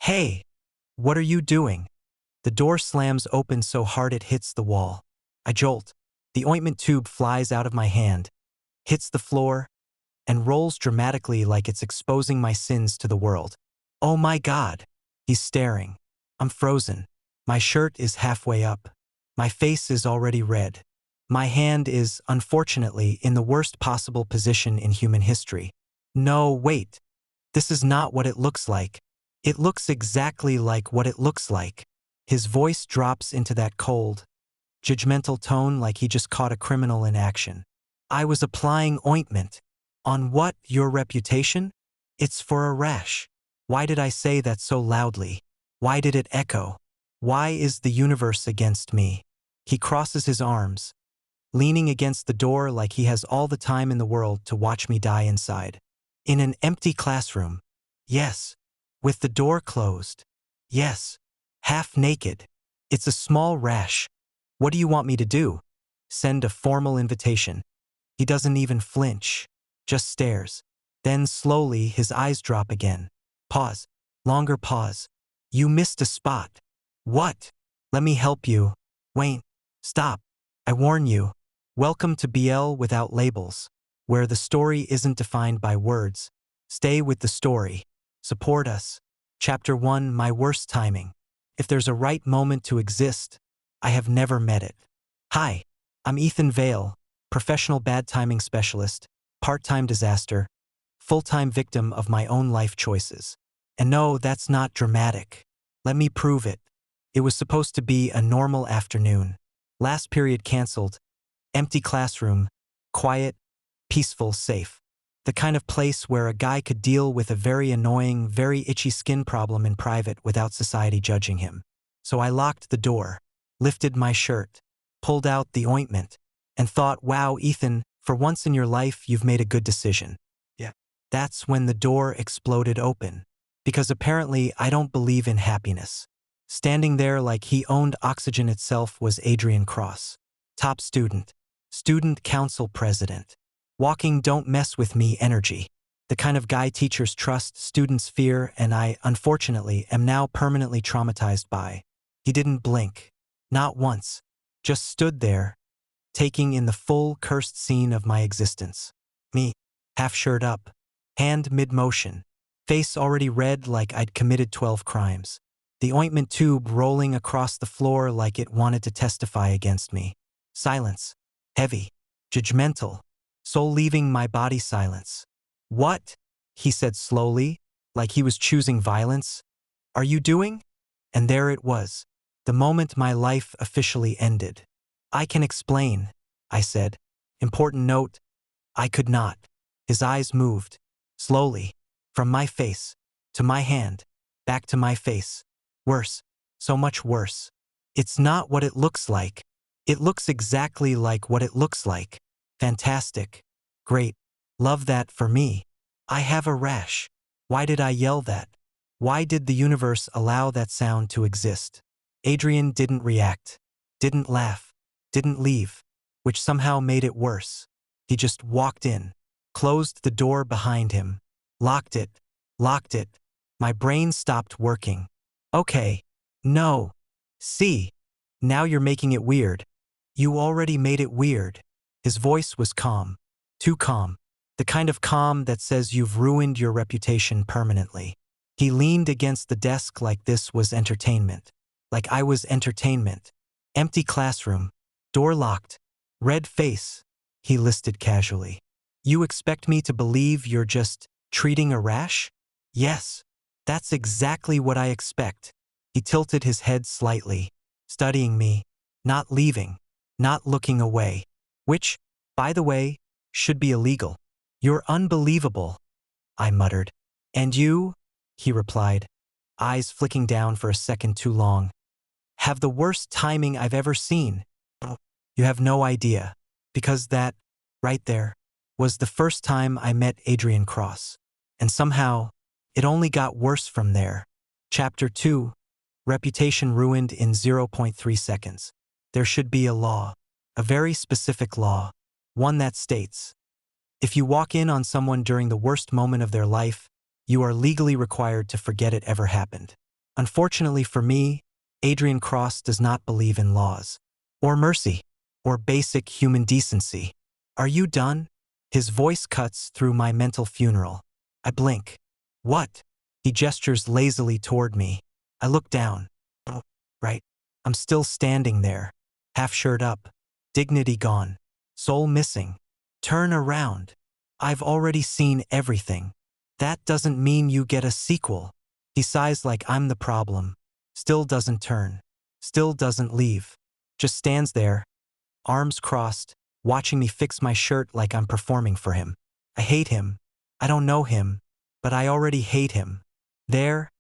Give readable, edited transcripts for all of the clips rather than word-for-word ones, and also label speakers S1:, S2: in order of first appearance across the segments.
S1: Hey, what are you doing? The door slams open so hard it hits the wall. I jolt. The ointment tube flies out of my hand, hits the floor, and rolls dramatically like it's exposing my sins to the world. Oh my God! He's staring. I'm frozen. My shirt is halfway up. My face is already red. My hand is, unfortunately, in the worst possible position in human history. No, wait. This is not what it looks like. It looks exactly like what it looks like. His voice drops into that cold, judgmental tone like he just caught a criminal in action. I was applying ointment. On what, your reputation? It's for a rash. Why did I say that so loudly? Why did it echo? Why is the universe against me? He crosses his arms, leaning against the door like he has all the time in the world to watch me die inside. In an empty classroom. Yes. With the door closed. Yes. Half naked. It's a small rash. What do you want me to do? Send a formal invitation. He doesn't even flinch. Just stares. Then slowly his eyes drop again. Pause. Longer pause. You missed a spot. What? Let me help you. Wait. Stop. I warn you. Welcome to BL Without Labels, where the story isn't defined by words. Stay with the story. Support us. Chapter 1, My Worst Timing. If there's a right moment to exist, I have never met it. Hi, I'm Ethan Vale, professional bad timing specialist, part-time disaster, full-time victim of my own life choices. And no, that's not dramatic. Let me prove it. It was supposed to be a normal afternoon. Last period canceled. Empty classroom. Quiet, peaceful, safe. The kind of place where a guy could deal with a very annoying, very itchy skin problem in private without society judging him. So I locked the door, lifted my shirt, pulled out the ointment, and thought, wow, Ethan, for once in your life, you've made a good decision. Yeah. That's when the door exploded open. Because apparently I don't believe in happiness. Standing there like he owned oxygen itself was Adrian Cross. Top student. Student council president. Walking don't mess with me energy. The kind of guy teachers trust, students fear, and I, unfortunately, am now permanently traumatized by. He didn't blink. Not once. Just stood there, taking in the full cursed scene of my existence. Me, half shirt up, hand mid-motion, face already red like I'd committed 12 crimes. The ointment tube rolling across the floor like it wanted to testify against me. Silence. Heavy. Judgmental. Soul leaving my body silence. What? He said slowly, like he was choosing violence. Are you doing? And there it was. The moment my life officially ended. I can explain, I said. Important note, I could not. His eyes moved. Slowly. From my face. To my hand. Back to my face. Worse. So much worse. It's not what it looks like. It looks exactly like what it looks like. Fantastic. Great. Love that for me. I have a rash. Why did I yell that? Why did the universe allow that sound to exist? Adrian didn't react. Didn't laugh. Didn't leave. Which somehow made it worse. He just walked in. Closed the door behind him. Locked it. Locked it. My brain stopped working. Okay. No. See. Now you're making it weird. You already made it weird. His voice was calm. Too calm. The kind of calm that says you've ruined your reputation permanently. He leaned against the desk like this was entertainment. Like I was entertainment. Empty classroom. Door locked. Red face. He listed casually. You expect me to believe you're just treating a rash? Yes. That's exactly what I expect. He tilted his head slightly, studying me, not leaving, not looking away. Which, by the way, should be illegal. You're unbelievable, I muttered. And you? He replied, eyes flicking down for a second too long. Have the worst timing I've ever seen. You have no idea, because that, right there, was the first time I met Adrian Cross. And somehow, it only got worse from there. Chapter 2, Reputation Ruined in 0.3 seconds. There should be a law. A very specific law. One that states, if you walk in on someone during the worst moment of their life, you are legally required to forget it ever happened. Unfortunately for me, Adrian Cross does not believe in laws, or mercy, or basic human decency. Are you done? His voice cuts through my mental funeral. I blink. What? He gestures lazily toward me. I look down. Oh, right. I'm still standing there, half shirt up, dignity gone, soul missing. Turn around. I've already seen everything. That doesn't mean you get a sequel. He sighs like I'm the problem. Still doesn't turn. Still doesn't leave. Just stands there, arms crossed, watching me fix my shirt like I'm performing for him. I hate him. I don't know him, but I already hate him. There,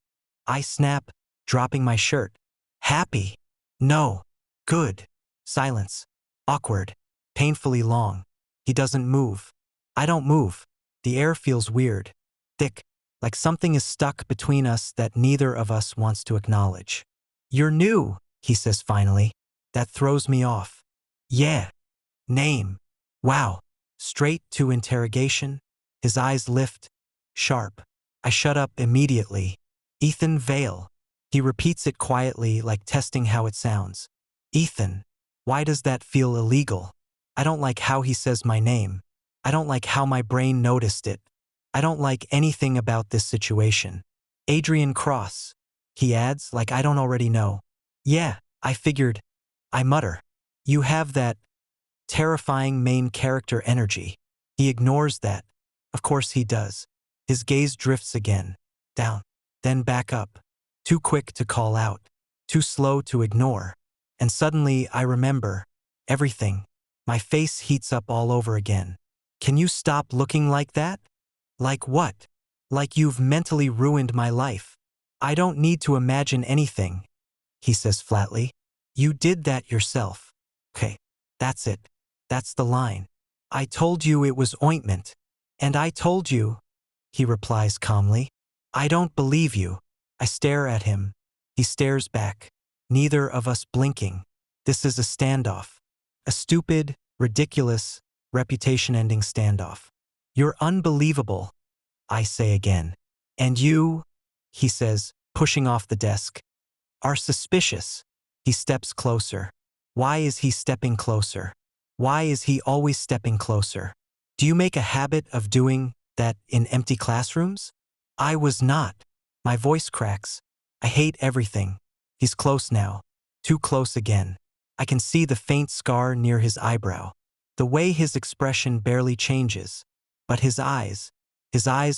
S1: I snap, dropping my shirt. Happy. No. Good. Silence. Awkward. Painfully long. He doesn't move. I don't move. The air feels weird. Thick. Like something is stuck between us that neither of us wants to acknowledge. You're new, he says finally. That throws me off. Yeah. Name. Wow. Straight to interrogation. His eyes lift. Sharp. I shut up immediately. Ethan Vale. He repeats it quietly, like testing how it sounds. Ethan. Why does that feel illegal? I don't like how he says my name. I don't like how my brain noticed it. I don't like anything about this situation. Adrian Cross. He adds, like I don't already know. Yeah, I figured. I mutter. You have that terrifying main character energy. He ignores that. Of course he does. His gaze drifts again. Down. Then back up. Too quick to call out. Too slow to ignore. And suddenly I remember. Everything. My face heats up all over again. Can you stop looking like that? Like what? Like you've mentally ruined my life. I don't need to imagine anything, he says flatly. You did that yourself. Okay, that's it. That's the line. I told you it was ointment. And I told you, he replies calmly. I don't believe you. I stare at him. He stares back. Neither of us blinking. This is a standoff. A stupid, ridiculous, reputation-ending standoff. You're unbelievable, I say again. And you, he says, pushing off the desk, are suspicious. He steps closer. Why is he stepping closer? Why is he always stepping closer? Do you make a habit of doing that in empty classrooms? I was not. My voice cracks. I hate everything. He's close now. Too close again. I can see the faint scar near his eyebrow. The way his expression barely changes. But his eyes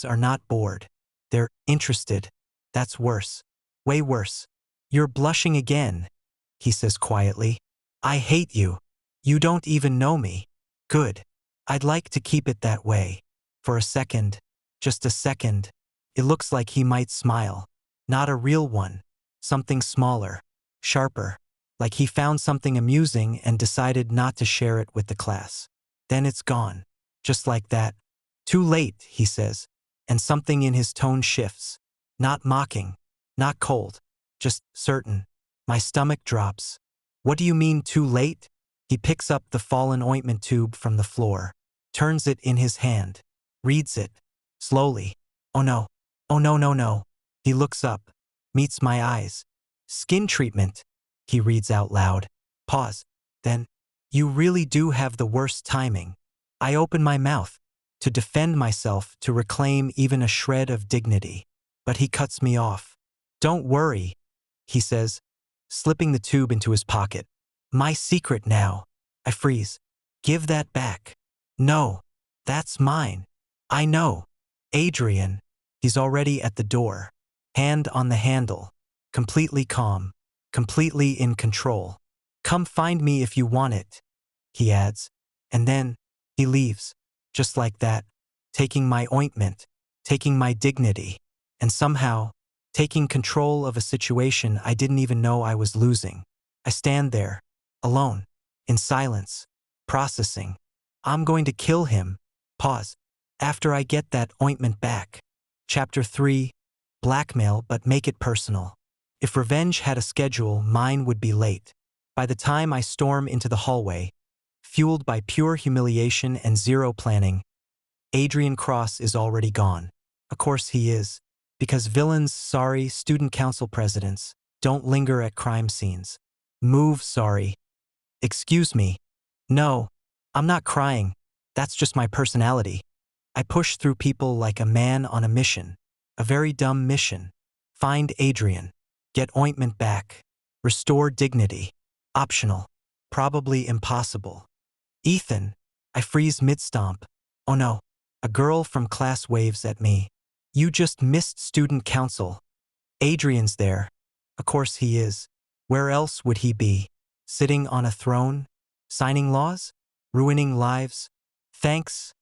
S1: are not bored. They're interested. That's worse. Way worse. You're blushing again, he says quietly. I hate you. You don't even know me. Good. I'd like to keep it that way. For a second, just a second, it looks like he might smile. Not a real one. Something smaller, sharper. Like he found something amusing and decided not to share it with the class. Then it's gone. Just like that. Too late, he says, and something in his tone shifts. Not mocking, not cold, just certain. My stomach drops. What do you mean too late? He picks up the fallen ointment tube from the floor, turns it in his hand, reads it, slowly. Oh no, oh no, no, no. He looks up, meets my eyes. Skin treatment, he reads out loud. Pause. Then, you really do have the worst timing. I open my mouth to defend myself, to reclaim even a shred of dignity. But he cuts me off. Don't worry, he says, slipping the tube into his pocket. My secret now. I freeze. Give that back. No, that's mine. I know. Adrian. He's already at the door. Hand on the handle. Completely calm. Completely in control. Come find me if you want it, he adds. And then, he leaves. Just like that, taking my ointment, taking my dignity, and somehow, taking control of a situation I didn't even know I was losing. I stand there, alone, in silence, processing. I'm going to kill him. Pause. After I get that ointment back. Chapter 3. Blackmail, but make it personal. If revenge had a schedule, mine would be late. By the time I storm into the hallway, fueled by pure humiliation and zero planning, Adrian Cross is already gone. Of course he is. Because villains, sorry, student council presidents, don't linger at crime scenes. Move, sorry. Excuse me. No, I'm not crying. That's just my personality. I push through people like a man on a mission. A very dumb mission. Find Adrian. Get ointment back. Restore dignity. Optional. Probably impossible. Ethan. I freeze mid-stomp. Oh no. A girl from class waves at me. You just missed student council. Adrian's there. Of course he is. Where else would he be? Sitting on a throne? Signing laws? Ruining lives? Thanks.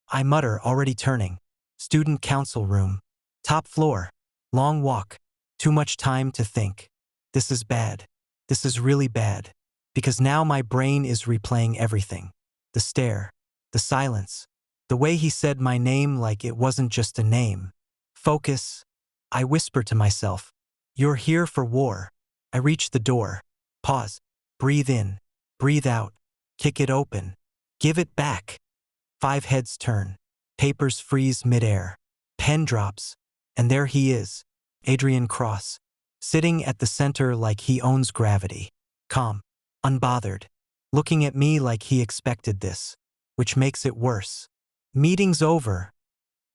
S1: I mutter, already turning. Student council room. Top floor. Long walk. Too much time to think. This is bad. This is really bad. Because now my brain is replaying everything. The stare. The silence. The way he said my name like it wasn't just a name. Focus. I whisper to myself. You're here for war. I reach the door. Pause. Breathe in. Breathe out. Kick it open. Give it back. 5 heads turn. Papers freeze midair. Pen drops. And there he is. Adrian Cross. Sitting at the center like he owns gravity. Calm. Unbothered. Looking at me like he expected this. Which makes it worse. Meeting's over,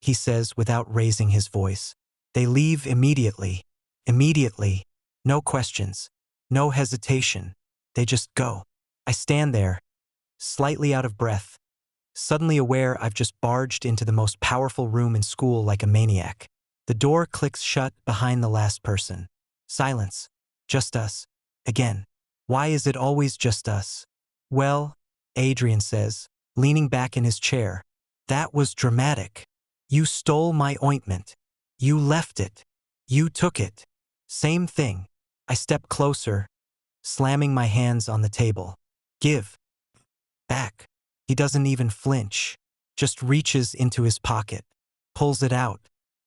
S1: he says without raising his voice. They leave immediately. Immediately. No questions. No hesitation. They just go. I stand there, slightly out of breath, suddenly aware I've just barged into the most powerful room in school like a maniac. The door clicks shut behind the last person. Silence. Just us. Again. Why is it always just us? Well, Adrian says, leaning back in his chair. That was dramatic. You stole my ointment. You left it. You took it. Same thing. I step closer, slamming my hands on the table. Give. Back. He doesn't even flinch. Just reaches into his pocket. Pulls it out.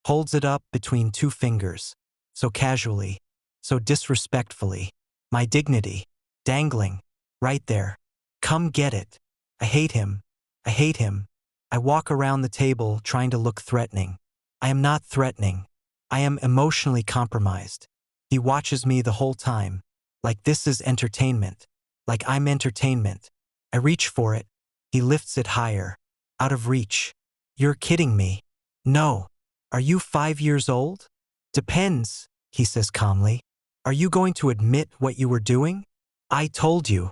S1: Holds it up between 2 fingers. So casually. So disrespectfully. My dignity. Dangling. Right there. Come get it. I hate him. I hate him. I walk around the table trying to look threatening. I am not threatening. I am emotionally compromised. He watches me the whole time. Like this is entertainment. Like I'm entertainment. I reach for it. He lifts it higher. Out of reach. You're kidding me. No. Are you 5 years old? Depends, he says calmly. Are you going to admit what you were doing? I told you.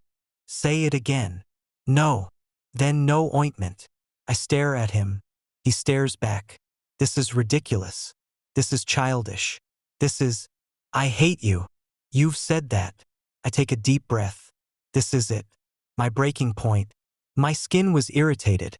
S1: Say it again. No. Then no ointment. I stare at him. He stares back. This is ridiculous. This is childish. This is... I hate you. You've said that. I take a deep breath. This is it. My breaking point. My skin was irritated.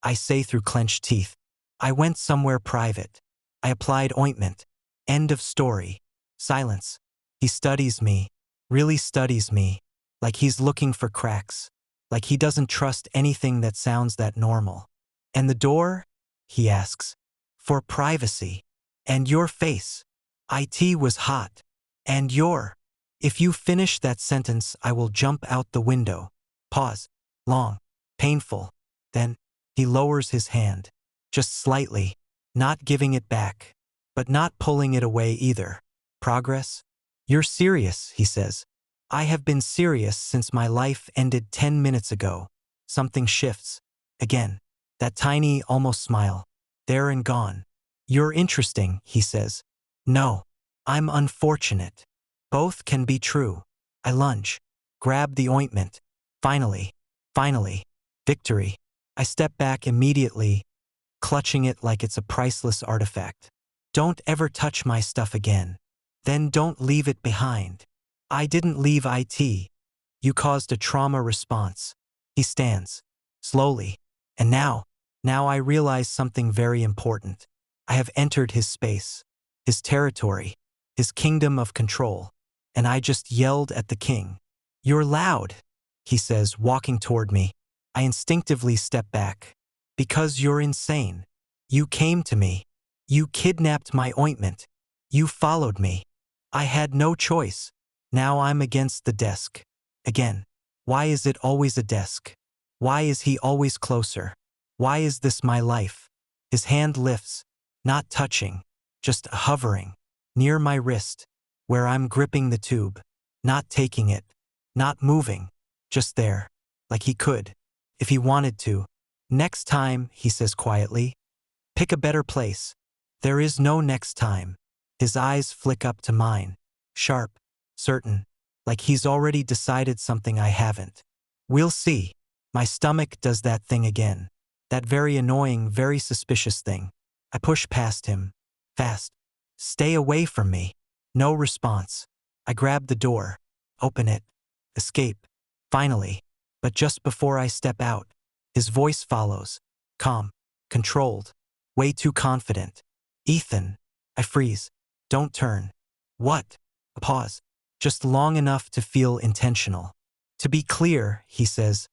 S1: I say through clenched teeth. I went somewhere private. I applied ointment. End of story. Silence. He studies me. Really studies me. Like he's looking for cracks. Like he doesn't trust anything that sounds that normal. And the door? He asks. For privacy. And your face. IT was hot. And your. If you finish that sentence, I will jump out the window. Pause. Long. Painful. Then, he lowers his hand. Just slightly. Not giving it back. But not pulling it away either. Progress? You're serious, he says. I have been serious since my life ended 10 minutes ago. Something shifts. Again. That tiny, almost smile. There and gone. You're interesting, he says. No. I'm unfortunate. Both can be true. I lunge. Grab the ointment. Finally. Finally. Victory. I step back immediately, clutching it like it's a priceless artifact. Don't ever touch my stuff again. Then don't leave it behind. I didn't leave IT. You caused a trauma response. He stands. Slowly. And now I realize something very important. I have entered his space. His territory. His kingdom of control. And I just yelled at the king. You're loud, he says, walking toward me. I instinctively step back. Because you're insane. You came to me. You kidnapped my ointment. You followed me. I had no choice. Now I'm against the desk. Again. Why is it always a desk? Why is he always closer? Why is this my life? His hand lifts. Not touching. just hovering, near my wrist, where I'm gripping the tube, not taking it, not moving, just there, like he could, if he wanted to. Next time, he says quietly, pick a better place. There is no next time. His eyes flick up to mine, sharp, certain, like he's already decided something I haven't. We'll see. My stomach does that thing again. That very annoying, very suspicious thing. I push past him. Fast. Stay away from me. No response. I grab the door. Open it. Escape. Finally. But just before I step out, his voice follows. Calm. Controlled. Way too confident. Ethan. I freeze. Don't turn. What? A pause. Just long enough to feel intentional. To be clear, he says,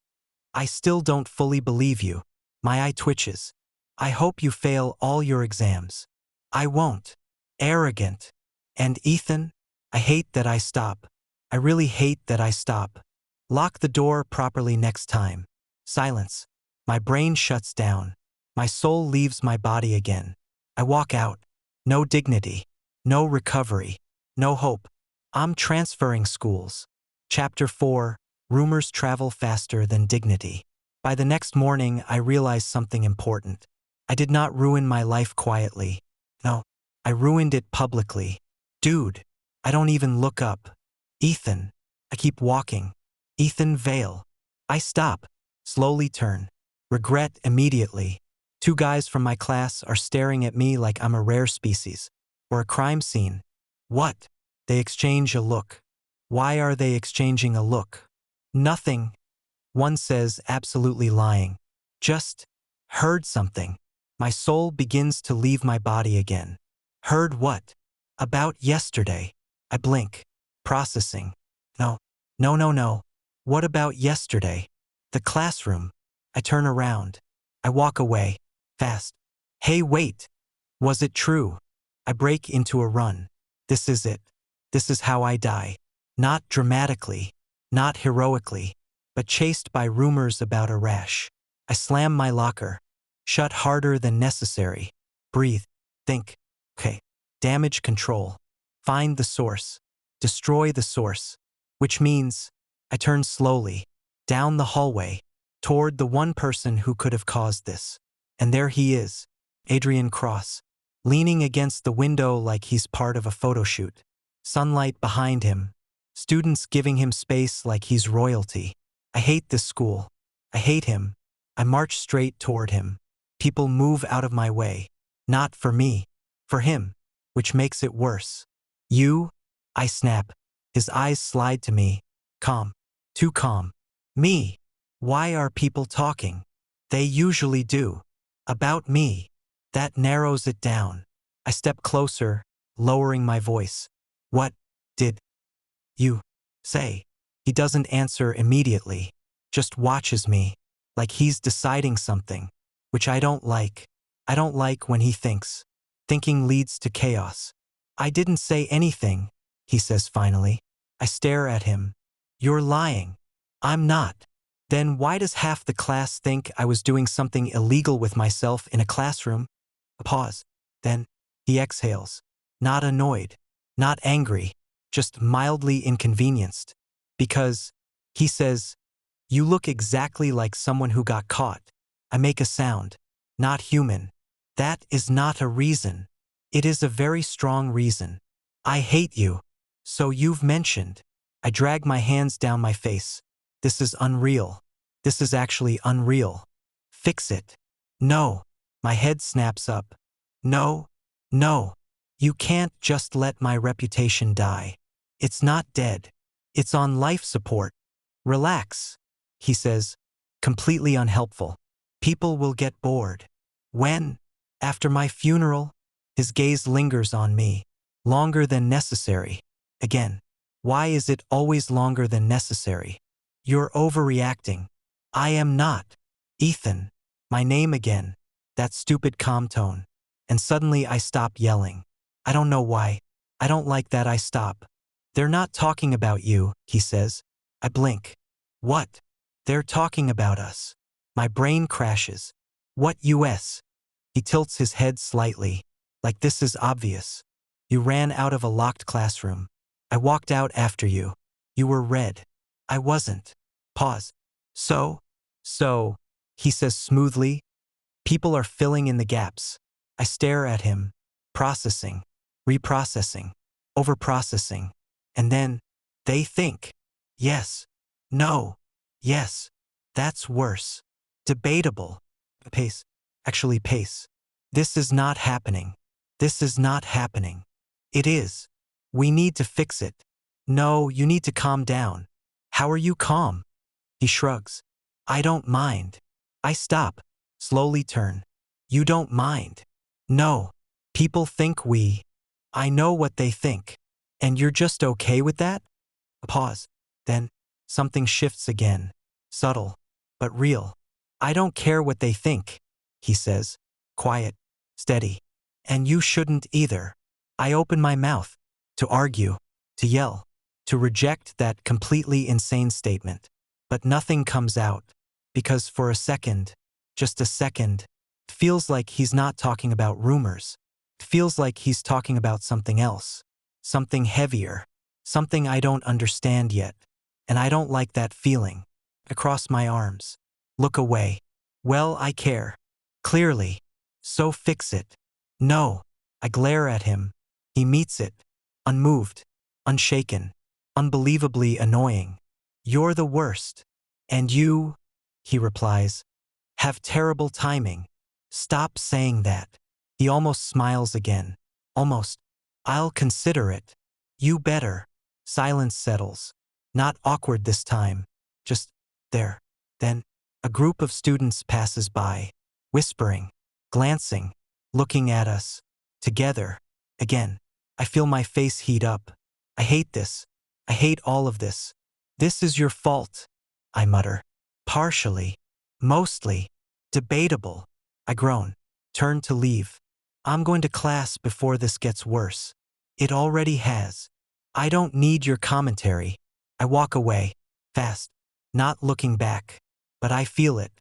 S1: I still don't fully believe you. My eye twitches. I hope you fail all your exams. I won't. Arrogant. And Ethan, I hate that I stop. I really hate that I stop. Lock the door properly next time. Silence. My brain shuts down. My soul leaves my body again. I walk out. No dignity. No recovery. No hope. I'm transferring schools. Chapter 4. Rumors travel faster than dignity. By the next morning, I realized something important. I did not ruin my life quietly. No, I ruined it publicly. Dude, I don't even look up. Ethan, I keep walking. Ethan Vale. I stop. Slowly turn. Regret immediately. 2 guys from my class are staring at me like I'm a rare species. Or a crime scene. What? They exchange a look. Why are they exchanging a look? Nothing. One says, absolutely lying. Just heard something. My soul begins to leave my body again. Heard what? About yesterday. I blink. Processing. No. No, no, no. What about yesterday? The classroom. I turn around. I walk away. Fast. Hey, wait. Was it true? I break into a run. This is it. This is how I die. Not dramatically. Not heroically. But chased by rumors about a rash. I slam my locker. Shut harder than necessary. Breathe. Think. Okay. Damage control. Find the source. Destroy the source. Which means, I turn slowly. Down the hallway. Toward the one person who could have caused this. And there he is. Adrian Cross. Leaning against the window like he's part of a photo shoot. Sunlight behind him. Students giving him space like he's royalty. I hate this school. I hate him. I march straight toward him. People move out of my way. Not for me. For him. Which makes it worse. You? I snap. His eyes slide to me. Calm. Too calm. Me. Why are people talking? They usually do. About me. That narrows it down. I step closer, lowering my voice. What did you say? He doesn't answer immediately. Just watches me. Like he's deciding something. Which I don't like. I don't like when he thinks. Thinking leads to chaos. I didn't say anything, he says finally. I stare at him. You're lying. I'm not. Then why does half the class think I was doing something illegal with myself in a classroom? A pause. Then, he exhales. Not annoyed. Not angry. Just mildly inconvenienced. Because, he says, you look exactly like someone who got caught. I make a sound. Not human. That is not a reason. It is a very strong reason. I hate you. So you've mentioned. I drag my hands down my face. This is unreal. This is actually unreal. Fix it. No. My head snaps up. No. No. You can't just let my reputation die. It's not dead. It's on life support. Relax, he says, completely unhelpful. People will get bored. When? After my funeral? His gaze lingers on me. Longer than necessary. Again. Why is it always longer than necessary? You're overreacting. I am not. Ethan. My name again. That stupid calm tone. And suddenly I stop yelling. I don't know why. I don't like that I stop. They're not talking about you, he says. I blink. What? They're talking about us. My brain crashes. What US? He tilts his head slightly, Like this is obvious. You ran out of a locked classroom. I walked out after you. You were red. I wasn't. Pause. So, he says smoothly. People are filling in the gaps. I stare at him, processing, reprocessing, overprocessing. And then, they think. Yes. No. Yes. That's worse. Debatable. Pace. Actually, pace. This is not happening. This is not happening. It is. We need to fix it. No, you need to calm down. How are you calm? He shrugs. I don't mind. I stop. Slowly turn. You don't mind. No. People think we. I know what they think. And you're just okay with that? A pause. Then, something shifts again. Subtle, but real. I don't care what they think, he says. Quiet, steady. And you shouldn't either. I open my mouth. To argue. To yell. To reject that completely insane statement. But nothing comes out. Because for a second, just a second, it feels like he's not talking about rumors. It feels like he's talking about something else. Something heavier. Something I don't understand yet. And I don't like that feeling. I cross my arms. Look away. Well, I care. Clearly. So fix it. No. I glare at him. He meets it. Unmoved. Unshaken. Unbelievably annoying. You're the worst. And you, he replies, have terrible timing. Stop saying that. He almost smiles again. Almost. I'll consider it. You better. Silence settles. Not awkward this time. Just there. Then, a group of students passes by, whispering, glancing, looking at us. Together. Again. I feel my face heat up. I hate this. I hate all of this. This is your fault, I mutter. Partially. Mostly. Debatable. I groan. Turn to leave. I'm going to class before this gets worse. It already has. I don't need your commentary. I walk away. Fast. Not looking back. But I feel it.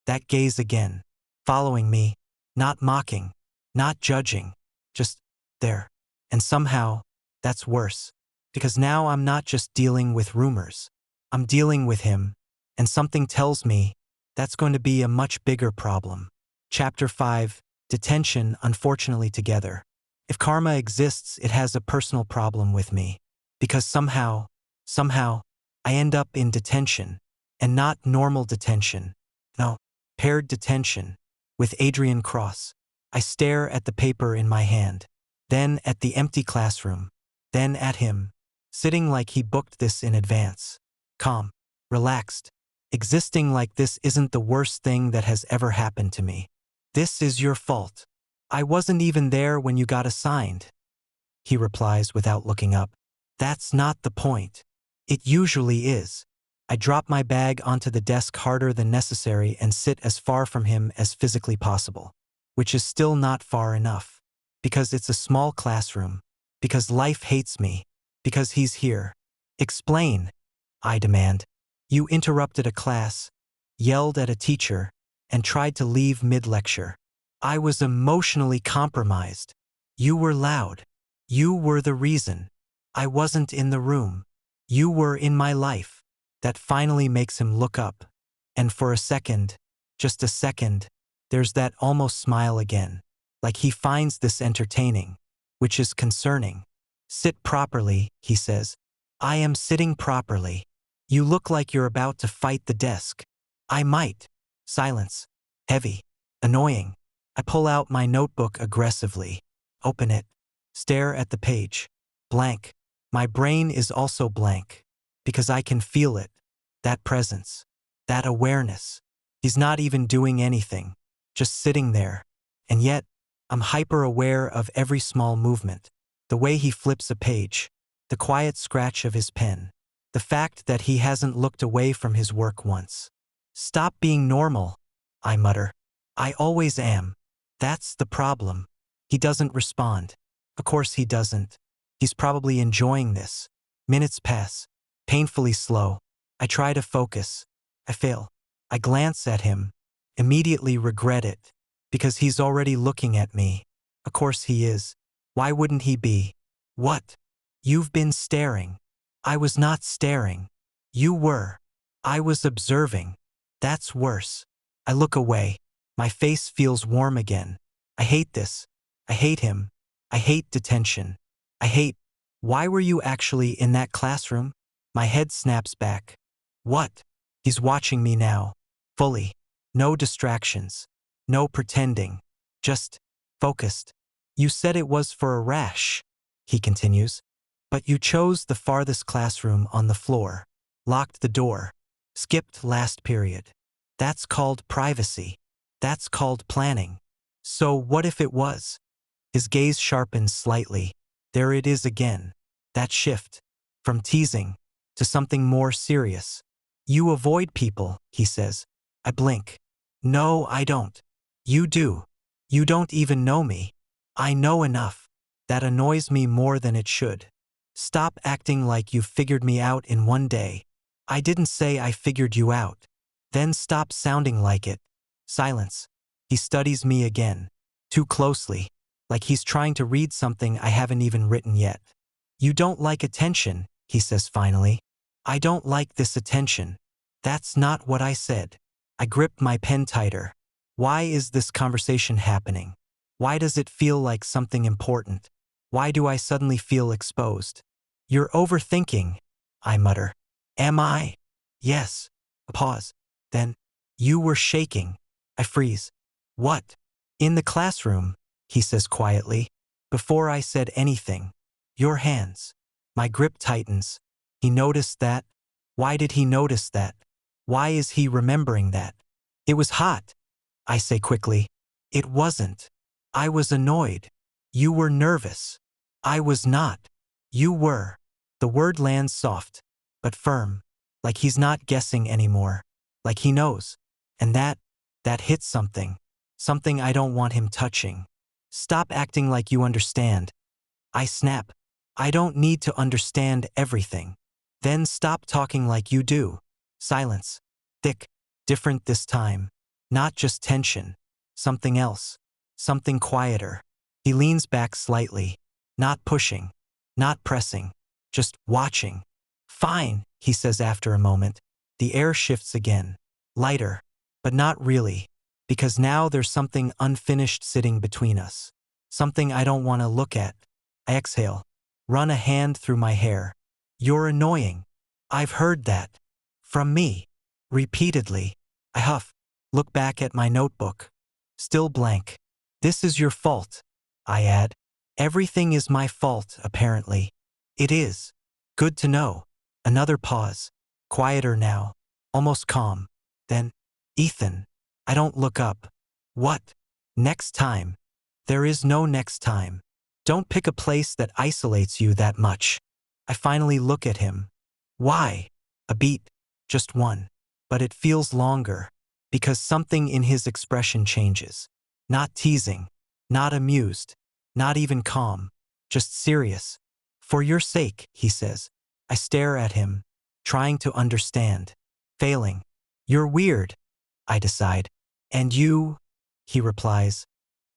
S1: That gaze again. Following me. Not mocking. Not judging. Just there. And somehow, that's worse. Because now I'm not just dealing with rumors. I'm dealing with him. And something tells me that's going to be a much bigger problem. Chapter 5, Detention, unfortunately together. If karma exists, it has a personal problem with me. Because somehow, I end up in detention. And not normal detention. No, paired detention. With Adrian Cross. I stare at the paper in my hand. Then at the empty classroom. Then at him. Sitting like he booked this in advance. Calm. Relaxed. Existing like this isn't the worst thing that has ever happened to me. This is your fault. I wasn't even there when you got assigned. He replies without looking up. That's not the point. It usually is. I drop my bag onto the desk harder than necessary and sit as far from him as physically possible. Which is still not far enough. Because it's a small classroom. Because life hates me. Because he's here. Explain, I demand. You interrupted a class, yelled at a teacher, and tried to leave mid-lecture. I was emotionally compromised. You were loud. You were the reason. I wasn't in the room. You were in my life. That finally makes him look up. And for a second, just a second, there's that almost smile again. Like he finds this entertaining, which is concerning. Sit properly, he says. I am sitting properly. You look like you're about to fight the desk. I might. Silence. Heavy. Annoying. I pull out my notebook aggressively. Open it. Stare at the page. Blank. My brain is also blank. Because I can feel it. That presence. That awareness. He's not even doing anything. Just sitting there. And yet, I'm hyper-aware of every small movement. The way he flips a page. The quiet scratch of his pen. The fact that he hasn't looked away from his work once. Stop being normal, I mutter. I always am. That's the problem. He doesn't respond. Of course he doesn't. He's probably enjoying this. Minutes pass. Painfully slow. I try to focus. I fail. I glance at him. Immediately regret it. Because he's already looking at me. Of course he is. Why wouldn't he be? What? You've been staring. I was not staring. You were. I was observing. That's worse. I look away. My face feels warm again. I hate this. I hate him. I hate detention. I hate. Why were you actually in that classroom? My head snaps back. What? He's watching me now. Fully. No distractions. No pretending. Just focused. You said it was for a rash, he continues. But you chose the farthest classroom on the floor. Locked the door. Skipped last period. That's called privacy. That's called planning. So what if it was? His gaze sharpens slightly. There it is again. That shift. From teasing to something more serious. You avoid people, he says. I blink. No, I don't. You do. You don't even know me. I know enough. That annoys me more than it should. Stop acting like you figured me out in one day. I didn't say I figured you out. Then stop sounding like it. Silence. He studies me again. Too closely. Like he's trying to read something I haven't even written yet. You don't like attention, he says finally. I don't like this attention. That's not what I said. I grip my pen tighter. Why is this conversation happening? Why does it feel like something important? Why do I suddenly feel exposed? You're overthinking, I mutter. Am I? Yes. A pause. Then, you were shaking. I freeze. What? In the classroom, he says quietly. Before I said anything. Your hands. My grip tightens. He noticed that? Why did he notice that? Why is he remembering that? It was hot, I say quickly. It wasn't. I was annoyed. You were nervous. I was not. You were. The word lands soft, but firm. Like he's not guessing anymore. Like he knows. And that hits something. Something I don't want him touching. Stop acting like you understand. I snap. I don't need to understand everything. Then stop talking like you do. Silence. Thick. Different this time. Not just tension. Something else. Something quieter. He leans back slightly. Not pushing. Not pressing. Just watching. Fine, he says after a moment. The air shifts again. Lighter. But not really. Because now there's something unfinished sitting between us. Something I don't want to look at. I exhale. Run a hand through my hair. You're annoying. I've heard that. From me. Repeatedly. I huff. Look back at my notebook. Still blank. This is your fault, I add. Everything is my fault, apparently. It is. Good to know. Another pause. Quieter now. Almost calm. Then, Ethan. I don't look up. What? Next time. There is no next time. Don't pick a place that isolates you that much. I finally look at him. Why? A beat. Just one. But it feels longer. Because something in his expression changes. Not teasing. Not amused. Not even calm. Just serious. For your sake, he says. I stare at him. Trying to understand. Failing. You're weird, I decide. And you, he replies,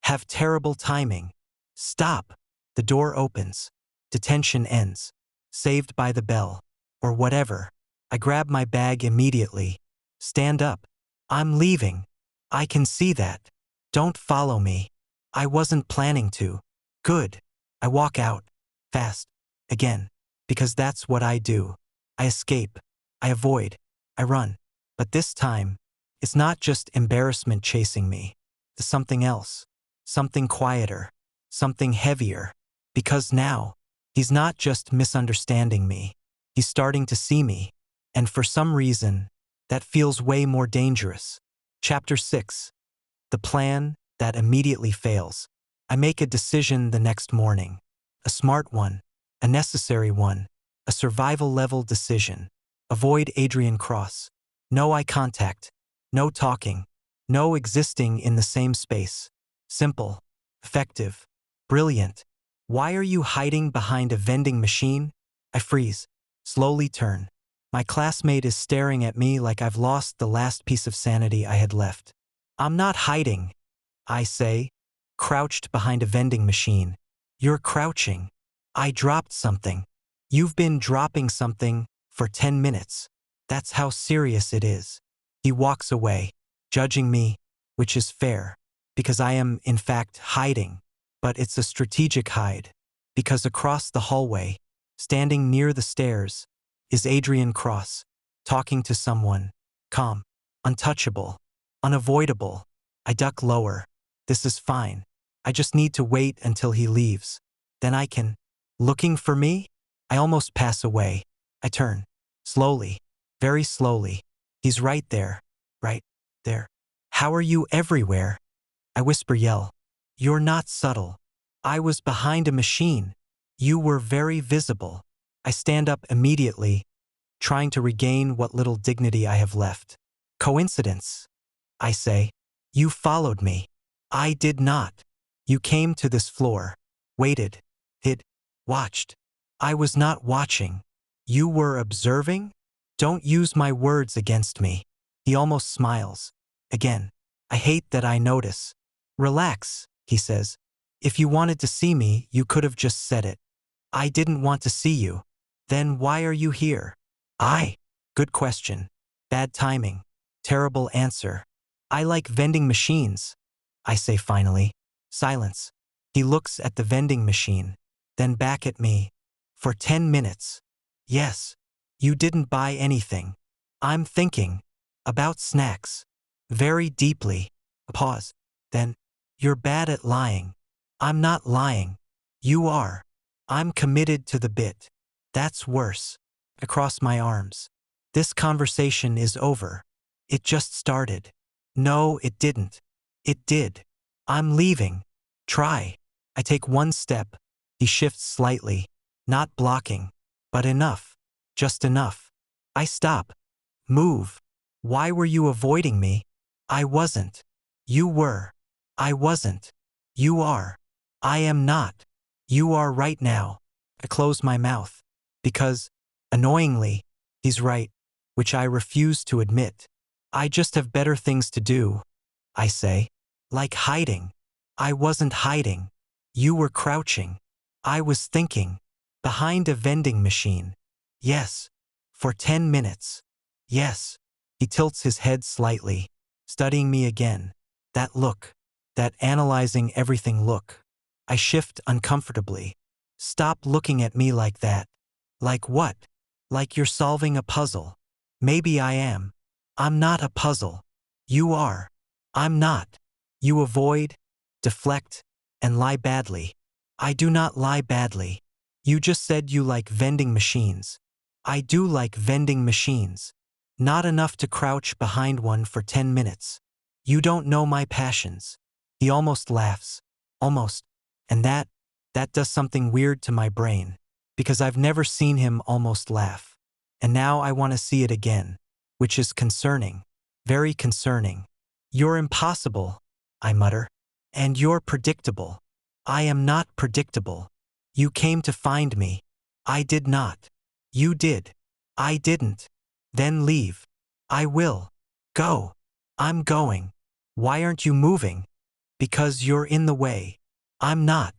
S1: have terrible timing. Stop. The door opens. Detention ends. Saved by the bell. Or whatever. I grab my bag immediately. Stand up. I'm leaving. I can see that. Don't follow me. I wasn't planning to. Good. I walk out. Fast. Again. Because that's what I do. I escape. I avoid. I run. But this time, it's not just embarrassment chasing me. There's something else. Something quieter. Something heavier. Because now, he's not just misunderstanding me. He's starting to see me. And for some reason, that feels way more dangerous. Chapter 6. The plan that immediately fails. I make a decision the next morning. A smart one. A necessary one. A survival-level decision. Avoid Adrian Cross. No eye contact. No talking. No existing in the same space. Simple. Effective. Brilliant. Why are you hiding behind a vending machine? I freeze. Slowly turn. My classmate is staring at me like I've lost the last piece of sanity I had left. I'm not hiding, I say. crouched behind a vending machine. You're crouching. I dropped something. You've been dropping something for 10 minutes. That's how serious it is. He walks away, judging me, which is fair, because I am, in fact, hiding. But it's a strategic hide, because across the hallway, standing near the stairs, is Adrian Cross, talking to someone, calm, untouchable, unavoidable. I duck lower. This is fine. I just need to wait until he leaves. Then I can. Looking for me? I almost pass away. I turn. Slowly. Very slowly. He's right there. Right there. How are you everywhere? I whisper yell. You're not subtle. I was behind a machine. You were very visible. I stand up immediately, trying to regain what little dignity I have left. Coincidence, I say. You followed me. I did not. You came to this floor, waited, hid, watched. I was not watching. You were observing? Don't use my words against me. He almost smiles. Again, I hate that I notice. Relax, he says. If you wanted to see me, you could have just said it. I didn't want to see you. Then why are you here? Good question. Bad timing. Terrible answer. I like vending machines, I say finally. Silence. He looks at the vending machine, then back at me. For 10 minutes. Yes. You didn't buy anything. I'm thinking. About snacks. Very deeply. A pause. Then, you're bad at lying. I'm not lying. You are. I'm committed to the bit. That's worse. Across my arms. This conversation is over. It just started. No, it didn't. It did. I'm leaving. Try. I take one step. He shifts slightly. Not blocking. But enough. Just enough. I stop. Move. Why were you avoiding me? I wasn't. You were. I wasn't. You are. I am not. You are right now. I close my mouth. Because, annoyingly, he's right, which I refuse to admit. I just have better things to do, I say. Like hiding. I wasn't hiding. You were crouching. I was thinking. Behind a vending machine. Yes. For 10 minutes. Yes. He tilts his head slightly, studying me again. That look. That analyzing everything look. I shift uncomfortably. Stop looking at me like that. Like what? Like you're solving a puzzle. Maybe I am. I'm not a puzzle. You are. I'm not. You avoid, deflect, and lie badly. I do not lie badly. You just said you like vending machines. I do like vending machines. Not enough to crouch behind one for 10 minutes. You don't know my passions. He almost laughs. Almost. And that does something weird to my brain. Because I've never seen him almost laugh. And now I want to see it again. Which is concerning. Very concerning. You're impossible, I mutter. And you're predictable. I am not predictable. You came to find me. I did not. You did. I didn't. Then leave. I will. Go. I'm going. Why aren't you moving? Because you're in the way. I'm not.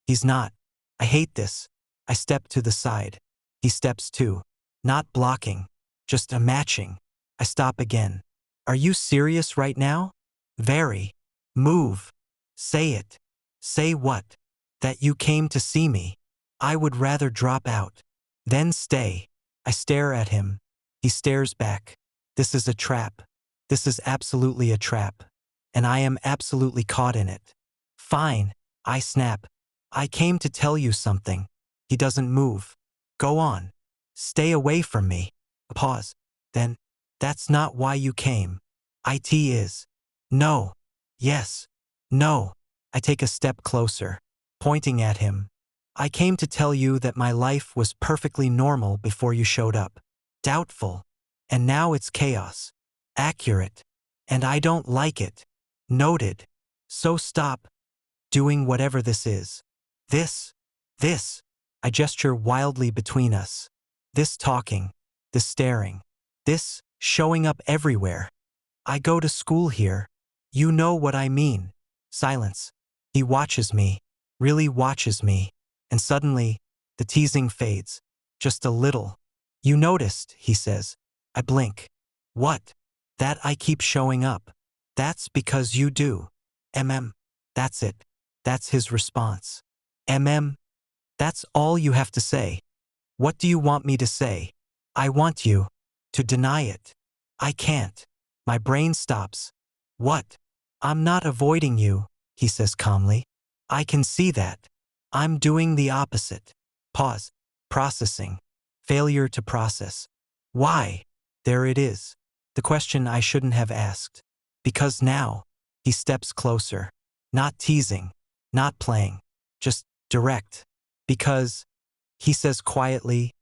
S1: He's not. I hate this. I step to the side. He steps too. Not blocking. Just a matching. I stop again. Are you serious right now? Very. Move. Say it. Say what? That you came to see me. I would rather drop out. Then stay. I stare at him. He stares back. This is a trap. This is absolutely a trap. And I am absolutely caught in it. Fine. I snap. I came to tell you something. He doesn't move. Go on. Stay away from me. A pause. Then, that's not why you came. It is. No. Yes. No. I take a step closer, pointing at him. I came to tell you that my life was perfectly normal before you showed up. Doubtful. And now it's chaos. Accurate. And I don't like it. Noted. So stop doing whatever this is. This. I gesture wildly between us. This talking. This staring. This showing up everywhere. I go to school here. You know what I mean. Silence. He watches me, really watches me, and suddenly, the teasing fades. Just a little. You noticed, he says. I blink. What? That I keep showing up. That's because you do. That's it. That's his response. That's all you have to say. What do you want me to say? I want you to deny it. I can't. My brain stops. What? I'm not avoiding you, he says calmly. I can see that. I'm doing the opposite. Pause. Processing. Failure to process. Why? There it is. The question I shouldn't have asked. Because now, he steps closer. Not teasing. Not playing. Just direct. Because, he says quietly,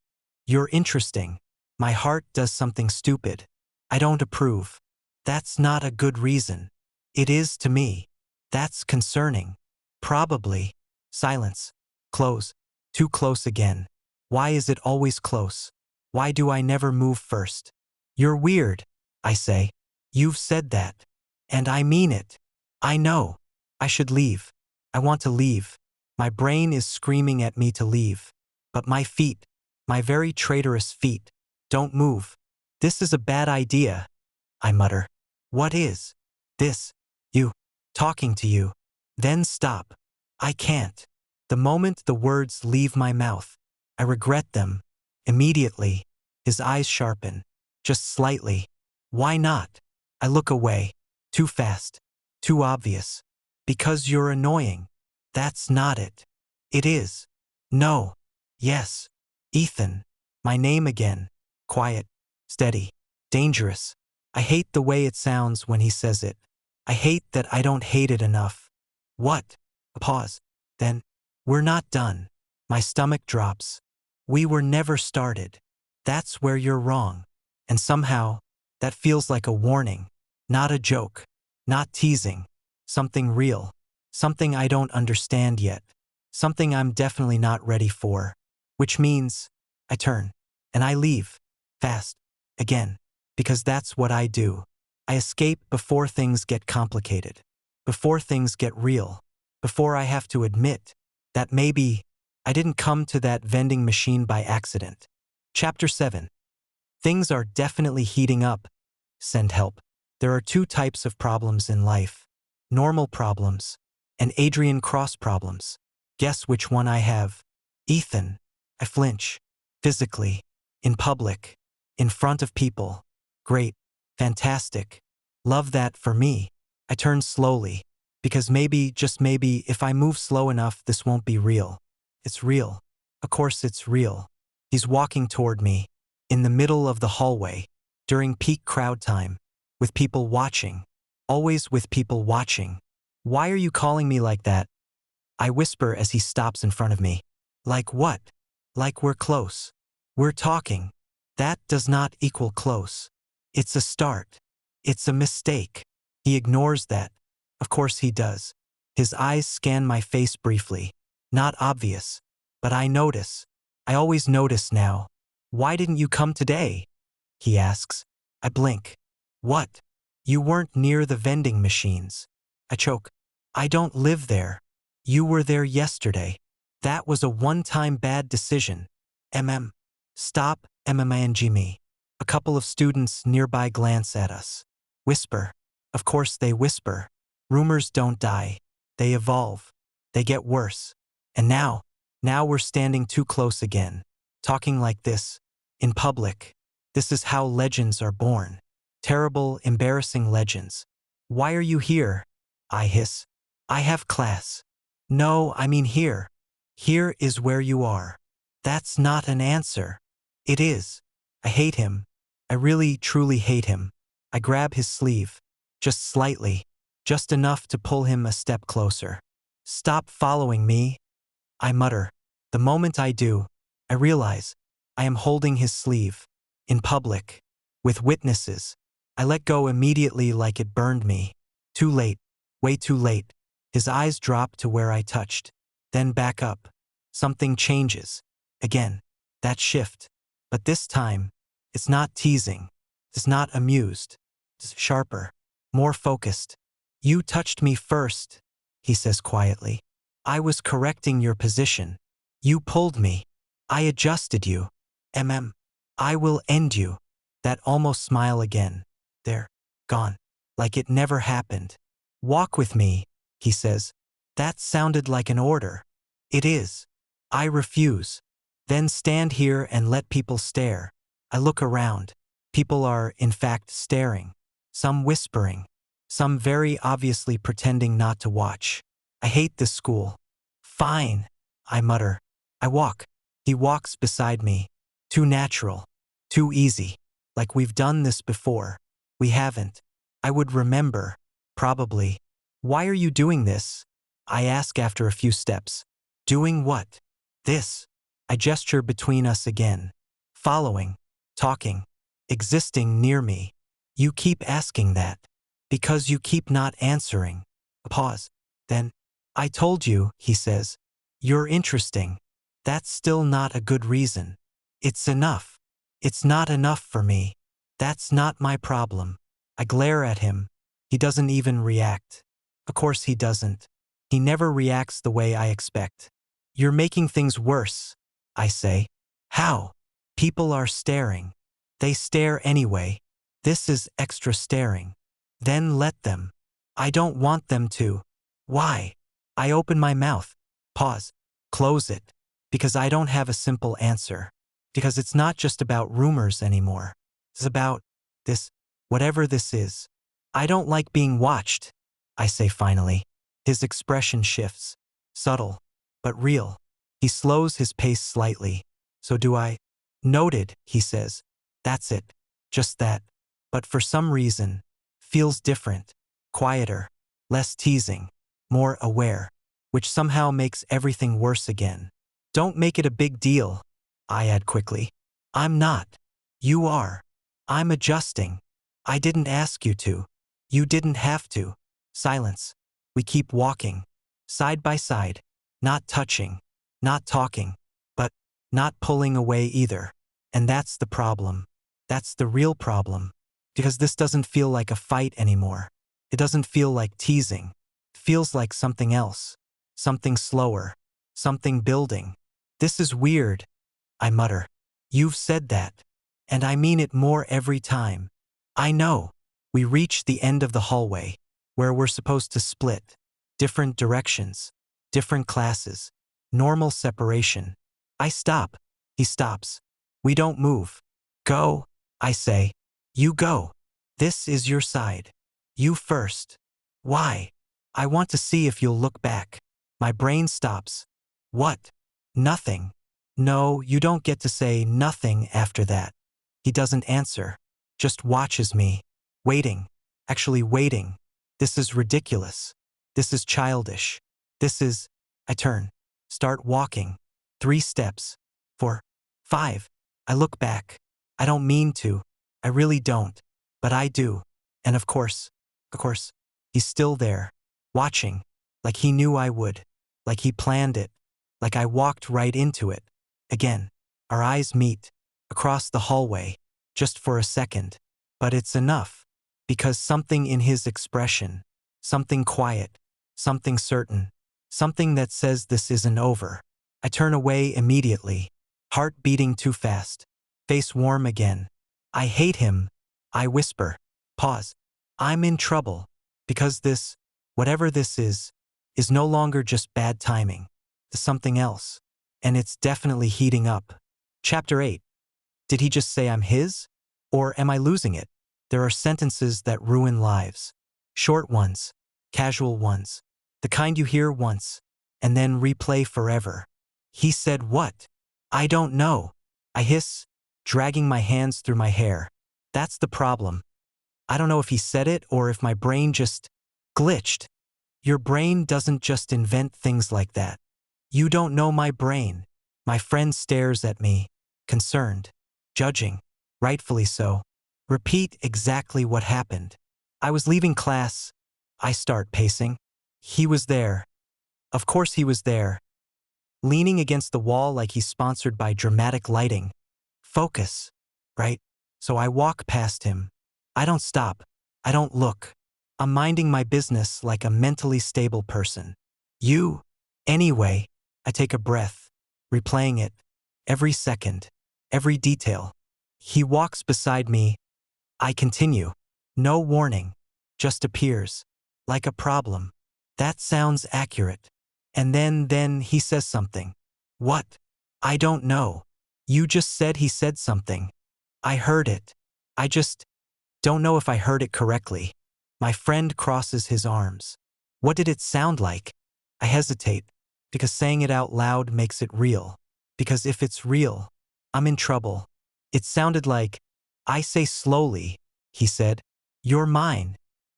S1: you're interesting. My heart does something stupid. I don't approve. That's not a good reason. It is to me. That's concerning. Probably. Silence. Close. Too close again. Why is it always close? Why do I never move first? You're weird, I say. You've said that. And I mean it. I know. I should leave. I want to leave. My brain is screaming at me to leave. But my feet, my very traitorous feet, don't move. This is a bad idea, I mutter. What is? This. You. Talking to you. Then stop. I can't. The moment the words leave my mouth, I regret them. Immediately, his eyes sharpen. Just slightly. Why not? I look away. Too fast. Too obvious. Because you're annoying. That's not it. It is. No. Yes. Ethan. My name again. Quiet. Steady. Dangerous. I hate the way it sounds when he says it. I hate that I don't hate it enough. What? A pause. Then, we're not done. My stomach drops. We were never started. That's where you're wrong. And somehow, that feels like a warning. Not a joke. Not teasing. Something real. Something I don't understand yet. Something I'm definitely not ready for. Which means, I turn. And I leave. Fast. Again. Because that's what I do. I escape before things get complicated. Before things get real. Before I have to admit that maybe I didn't come to that vending machine by accident. Chapter 7. Things are definitely heating up. Send help. There are two types of problems in life. Normal problems and Adrian Cross problems. Guess which one I have? Ethan. I flinch. Physically. In public. In front of people. Great. Fantastic. Love that for me. I turn slowly. Because maybe, just maybe, if I move slow enough, this won't be real. It's real. Of course it's real. He's walking toward me. In the middle of the hallway. During peak crowd time. With people watching. Always with people watching. Why are you calling me like that? I whisper as he stops in front of me. Like what? Like we're close. We're talking. That does not equal close. It's a start. It's a mistake. He ignores that. Of course he does. His eyes scan my face briefly. Not obvious. But I notice. I always notice now. Why didn't you come today? He asks. I blink. What? You weren't near the vending machines. I choke. I don't live there. You were there yesterday. That was a one-time bad decision. Stop, me. A couple of students nearby glance at us. Whisper. Of course they whisper. Rumors don't die. They evolve. They get worse. And now we're standing too close again. Talking like this. In public. This is how legends are born. Terrible, embarrassing legends. Why are you here? I hiss. I have class. No, I mean here. Here is where you are. That's not an answer. It is. I hate him. I really, truly hate him. I grab his sleeve. Just slightly. Just enough to pull him a step closer. Stop following me. I mutter. The moment I do, I realize I am holding his sleeve. In public. With witnesses. I let go immediately like it burned me. Too late. Way too late. His eyes drop to where I touched. Then back up. Something changes. Again. That shift. But this time, it's not teasing. It's not amused. It's sharper. More focused. You touched me first. he says quietly. I was correcting your position. You pulled me. I adjusted you. I will end you. That almost smile again. There. Gone. Like it never happened. Walk with me, he says. That sounded like an order. It is. I refuse. Then stand here and let people stare. I look around. People are, in fact, staring. Some whispering. Some very obviously pretending not to watch. I hate this school. Fine, I mutter. I walk. He walks beside me. Too natural. Too easy. Like we've done this before. We haven't. I would remember. Probably. Why are you doing this? I ask after a few steps. Doing what? This. I gesture between us again. Following. Talking. Existing near me. You keep asking that. Because you keep not answering. A pause. Then, I told you, he says. You're interesting. That's still not a good reason. It's enough. It's not enough for me. That's not my problem. I glare at him. He doesn't even react. Of course he doesn't. He never reacts the way I expect. You're making things worse, I say. How? People are staring. They stare anyway. This is extra staring. Then let them. I don't want them to. Why? I open my mouth. Pause. Close it. Because I don't have a simple answer. Because it's not just about rumors anymore. It's about this, whatever this is. I don't like being watched, I say finally. His expression shifts. Subtle, but real. He slows his pace slightly. So do I. Noted, he says. That's it. Just that. But for some reason, feels different. Quieter. Less teasing. More aware. Which somehow makes everything worse again. Don't make it a big deal, I add quickly. I'm not. You are. I'm adjusting. I didn't ask you to. You didn't have to. Silence. We keep walking. Side by side. Not touching. Not talking. But not pulling away either. And that's the problem. That's the real problem. Because this doesn't feel like a fight anymore. It doesn't feel like teasing. It feels like something else. Something slower. Something building. This is weird, I mutter. You've said that. And I mean it more every time. I know. We reach the end of the hallway, where we're supposed to split. Different directions. Different classes. Normal separation. I stop. He stops. We don't move. Go, I say. You go. This is your side. You first. Why? I want to see if you'll look back. My brain stops. What? Nothing. No, you don't get to say nothing after that. He doesn't answer. Just watches me. Waiting. Actually waiting. This is ridiculous. This is childish. This is... I turn. Start walking. 3 steps. 4. 5. I look back. I don't mean to. I really don't. But I do. And of course, he's still there. Watching. Like he knew I would. Like he planned it. Like I walked right into it. Again. Our eyes meet. Across the hallway. Just for a second. But it's enough. Because something in his expression. Something quiet. Something certain. Something that says this isn't over. I turn away immediately. Heart beating too fast. Face warm again. I hate him. I whisper. Pause. I'm in trouble. Because this, whatever this is no longer just bad timing. It's something else. And it's definitely heating up. Chapter 8. Did he just say I'm his? Or am I losing it? There are sentences that ruin lives. Short ones. Casual ones. The kind you hear once. And then replay forever. He said what? I don't know. I hiss, dragging my hands through my hair. That's the problem. I don't know if he said it or if my brain just glitched. Your brain doesn't just invent things like that. You don't know my brain. My friend stares at me, concerned, judging, rightfully so. Repeat exactly what happened. I was leaving class. I start pacing. He was there. Of course he was there. Leaning against the wall like he's sponsored by dramatic lighting. Focus, right? So I walk past him. I don't stop. I don't look. I'm minding my business like a mentally stable person. You? Anyway, I take a breath, replaying it. Every second, every detail. He walks beside me. I continue. No warning. Just appears. Like a problem. That sounds accurate. And then he says something. What? I don't know. You just said he said something. I heard it. I just don't know if I heard it correctly. My friend crosses his arms. What did it sound like? I hesitate, because saying it out loud makes it real. Because if it's real, I'm in trouble. It sounded like, I say slowly, he said. You're mine.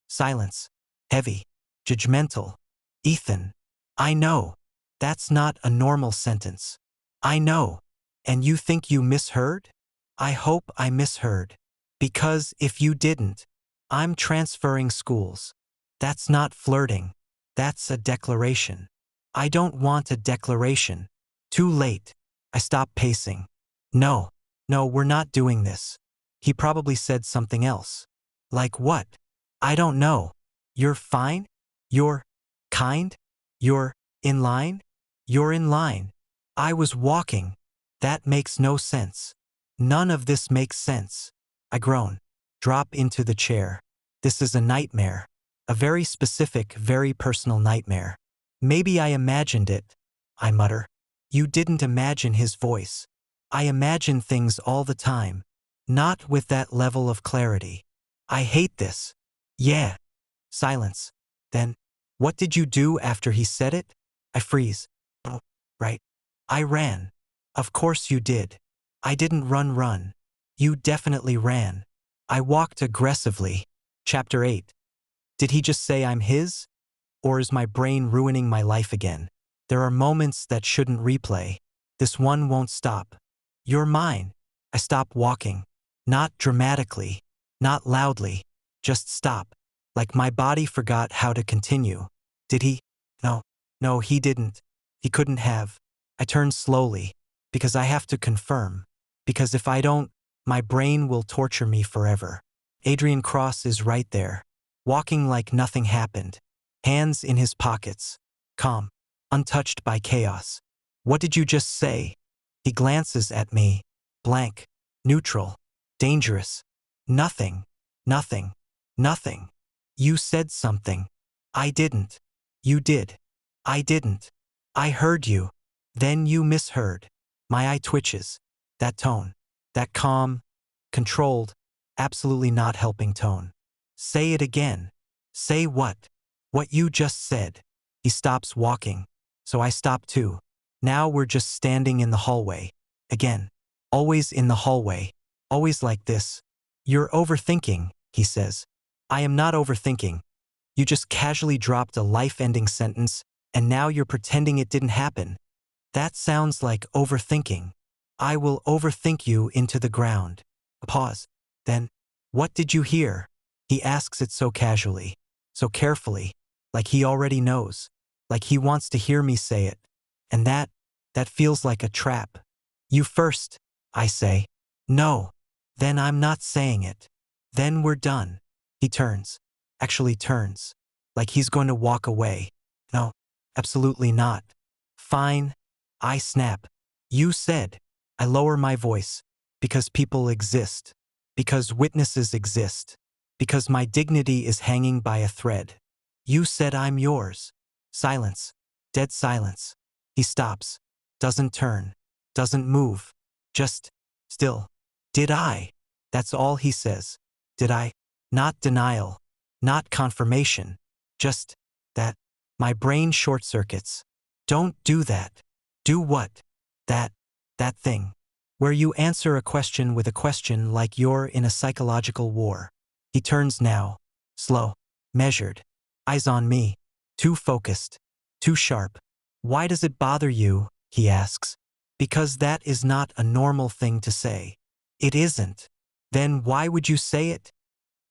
S1: Silence. Heavy. Judgmental. Ethan. I know. That's not a normal sentence. I know. And you think you misheard? I hope I misheard. Because if you didn't, I'm transferring schools. That's not flirting. That's a declaration. I don't want a declaration. Too late. I stop pacing. No, we're not doing this. He probably said something else. Like what? I don't know. You're fine? You're kind? You're in line? You're in line. I was walking. That makes no sense. None of this makes sense. I groan. Drop into the chair. This is a nightmare. A very specific, very personal nightmare. Maybe I imagined it, I mutter. You didn't imagine his voice. I imagine things all the time. Not with that level of clarity. I hate this. Yeah. Silence. Then, what did you do after he said it? I freeze. Oh, right. I ran. Of course you did. I didn't run. You definitely ran. I walked aggressively. Chapter 8. Did he just say I'm his? Or is my brain ruining my life again? There are moments that shouldn't replay. This one won't stop. You're mine. I stop walking. Not dramatically. Not loudly. Just stop. Like my body forgot how to continue. Did he? No, he didn't. He couldn't have. I turn slowly. Because I have to confirm. Because if I don't, my brain will torture me forever. Adrian Cross is right there. Walking like nothing happened. Hands in his pockets. Calm. Untouched by chaos. What did you just say? He glances at me. Blank. Neutral. Dangerous. Nothing. You said something. I didn't. You did. I didn't. I heard you. Then you misheard. My eye twitches. That tone. That calm, controlled, absolutely not helping tone. Say it again. Say what? What you just said. He stops walking. So I stop too. Now we're just standing in the hallway. Again. Always in the hallway. Always like this. You're overthinking, he says. I am not overthinking. You just casually dropped a life-ending sentence, and now you're pretending it didn't happen. That sounds like overthinking. I will overthink you into the ground. A pause. Then, what did you hear? He asks it so casually, so carefully, like he already knows, like he wants to hear me say it. And that feels like a trap. You first, I say. No. Then I'm not saying it. Then we're done. He turns. Actually turns. Like he's going to walk away. No, absolutely not. Fine. I snap. You said. I lower my voice. Because people exist. Because witnesses exist. Because my dignity is hanging by a thread. You said I'm yours. Silence. Dead silence. He stops. Doesn't turn. Doesn't move. Just still. Did I? That's all he says. Did I? Not denial. Not confirmation. Just that. My brain short circuits. Don't do that. Do what? That thing. Where you answer a question with a question like you're in a psychological war. He turns now. Slow. Measured. Eyes on me. Too focused. Too sharp. Why does it bother you? He asks. Because that is not a normal thing to say. It isn't. Then why would you say it?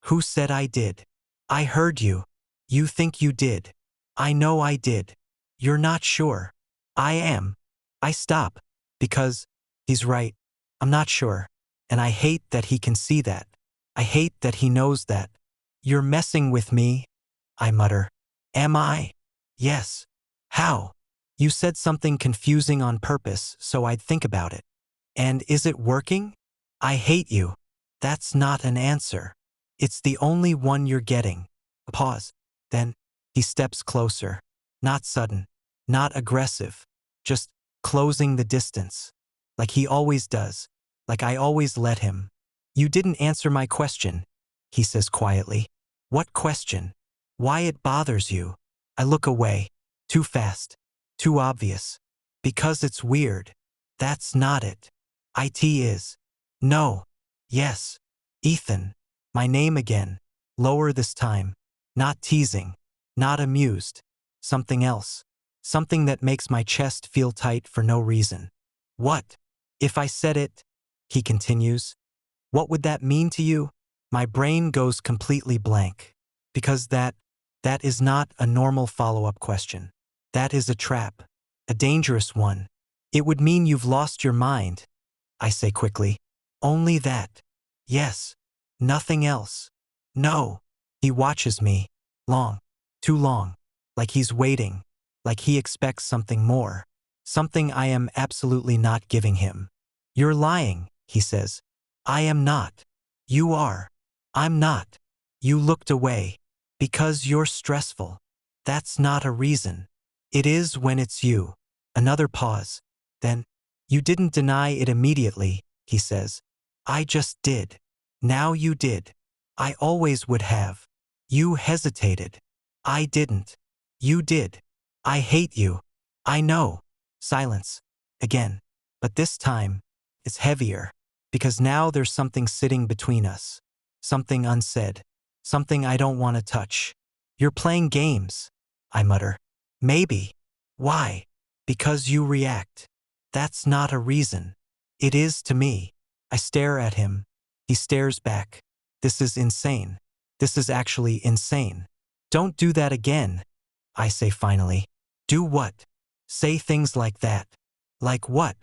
S1: Who said I did? I heard you. You think you did. I know I did. You're not sure. I am. I stop. Because he's right. I'm not sure. And I hate that he can see that. I hate that he knows that. You're messing with me, I mutter. Am I? Yes. How? You said something confusing on purpose so I'd think about it. And is it working? I hate you. That's not an answer. It's the only one you're getting. A pause. Then he steps closer. Not sudden. Not aggressive. Just closing the distance. Like he always does. Like I always let him. You didn't answer my question, he says quietly. What question? Why it bothers you? I look away. Too fast. Too obvious. Because it's weird. That's not it. It is. No. Yes. Ethan. My name again. Lower this time. Not teasing. Not amused. Something else. Something that makes my chest feel tight for no reason. What? If I said it, he continues, what would that mean to you? My brain goes completely blank. Because that is not a normal follow-up question. That is a trap. A dangerous one. It would mean you've lost your mind, I say quickly. Only that. Yes. Nothing else. No. He watches me. Long. Too long. Like he's waiting. Like he expects something more. Something I am absolutely not giving him. You're lying, he says. I am not. You are. I'm not. You looked away. Because you're stressful. That's not a reason. It is when it's you. Another pause. Then, you didn't deny it immediately, he says. I just did. Now you did. I always would have. You hesitated. I didn't. You did. I hate you. I know. Silence. Again. But this time, it's heavier. Because now there's something sitting between us. Something unsaid. Something I don't want to touch. You're playing games, I mutter. Maybe. Why? Because you react. That's not a reason. It is to me. I stare at him. He stares back. This is insane. This is actually insane. Don't do that again, I say finally. Do what? Say things like that. Like what?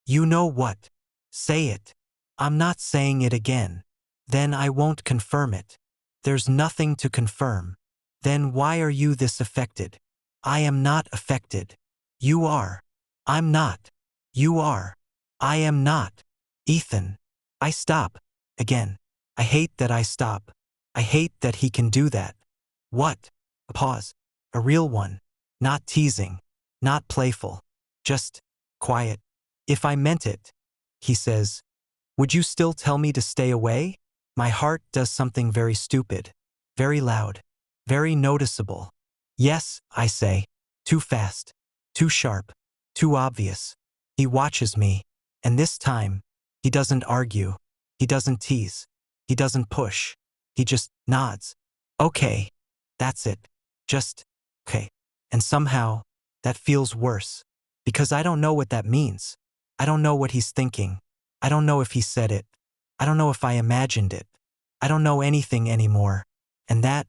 S1: You know what? Say it. I'm not saying it again. Then I won't confirm it. There's nothing to confirm. Then why are you this affected? I am not affected. You are. I'm not. You are. I am not. Ethan. I stop. Again. I hate that I stop. I hate that he can do that. What? A pause. A real one. Not teasing. Not playful. Just quiet. If I meant it, he says, would you still tell me to stay away? My heart does something very stupid. Very loud. Very noticeable. Yes, I say. Too fast. Too sharp. Too obvious. He watches me. And this time, he doesn't argue. He doesn't tease. He doesn't push. He just nods. Okay. That's it. Just, okay. And somehow, that feels worse. Because I don't know what that means. I don't know what he's thinking. I don't know if he said it. I don't know if I imagined it. I don't know anything anymore. And that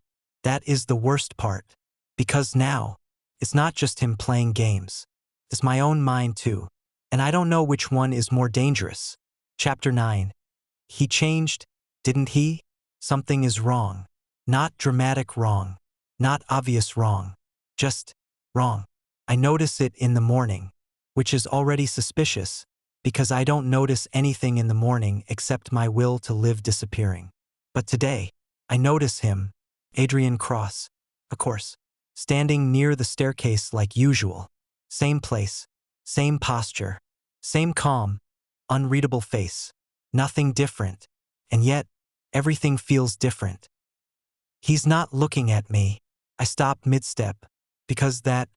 S1: is the worst part. Because now, it's not just him playing games. It's my own mind too. And I don't know which one is more dangerous. Chapter 9. He changed, didn't he? Something is wrong. Not dramatic wrong. Not obvious wrong. Just wrong. I notice it in the morning, which is already suspicious, because I don't notice anything in the morning except my will to live disappearing. But today, I notice him, Adrian Cross, of course, standing near the staircase like usual. Same place, same posture, same calm, unreadable face. Nothing different, and yet, everything feels different. He's not looking at me. I stop mid-step, because that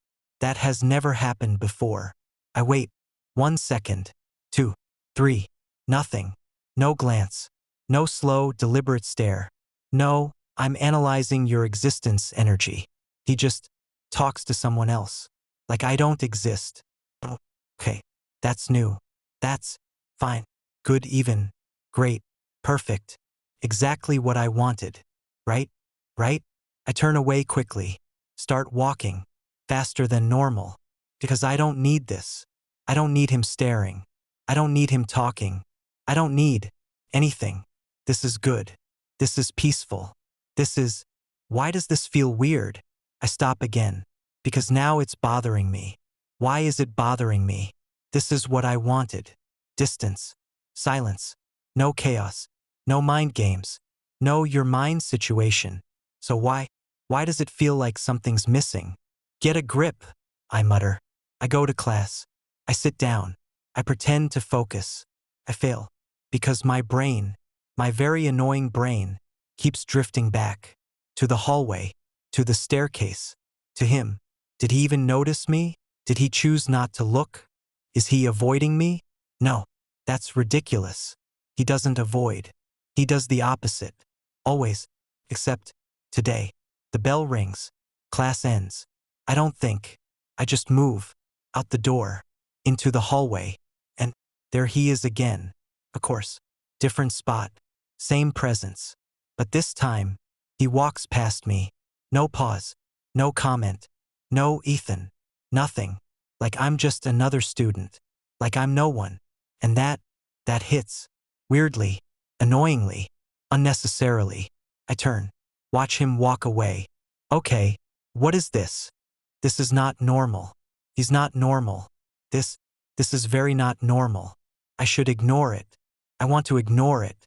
S1: has never happened before. I wait. 1 second. 2. 3. Nothing. No glance. No slow, deliberate stare. No, I'm analyzing your existence energy. He just talks to someone else. Like I don't exist. Oh, okay. That's new. That's fine. Good even. Great. Perfect. Exactly what I wanted. Right? Right? I turn away quickly. Start walking. Faster than normal. Because I don't need this. I don't need him staring. I don't need him talking. I don't need anything. This is good. This is peaceful. This is Why does this feel weird? I stop again. Because now it's bothering me. Why is it bothering me? This is what I wanted. Distance. Silence. No chaos. No mind games. No your mind situation. So why does it feel like something's missing? Get a grip, I mutter. I go to class. I sit down. I pretend to focus. I fail. Because my brain, my very annoying brain, keeps drifting back. To the hallway. To the staircase. To him. Did he even notice me? Did he choose not to look? Is he avoiding me? No. That's ridiculous. He doesn't avoid. He does the opposite. Always. Except today. The bell rings. Class ends. I don't think. I just move. Out the door. Into the hallway. And there he is again. Of course. Different spot. Same presence. But this time, he walks past me. No pause. No comment. No Ethan. Nothing. Like I'm just another student. Like I'm no one. And that hits. Weirdly. Annoyingly. Unnecessarily. I turn. Watch him walk away. Okay. What is this? This is not normal. He's not normal. This is very not normal. I should ignore it. I want to ignore it.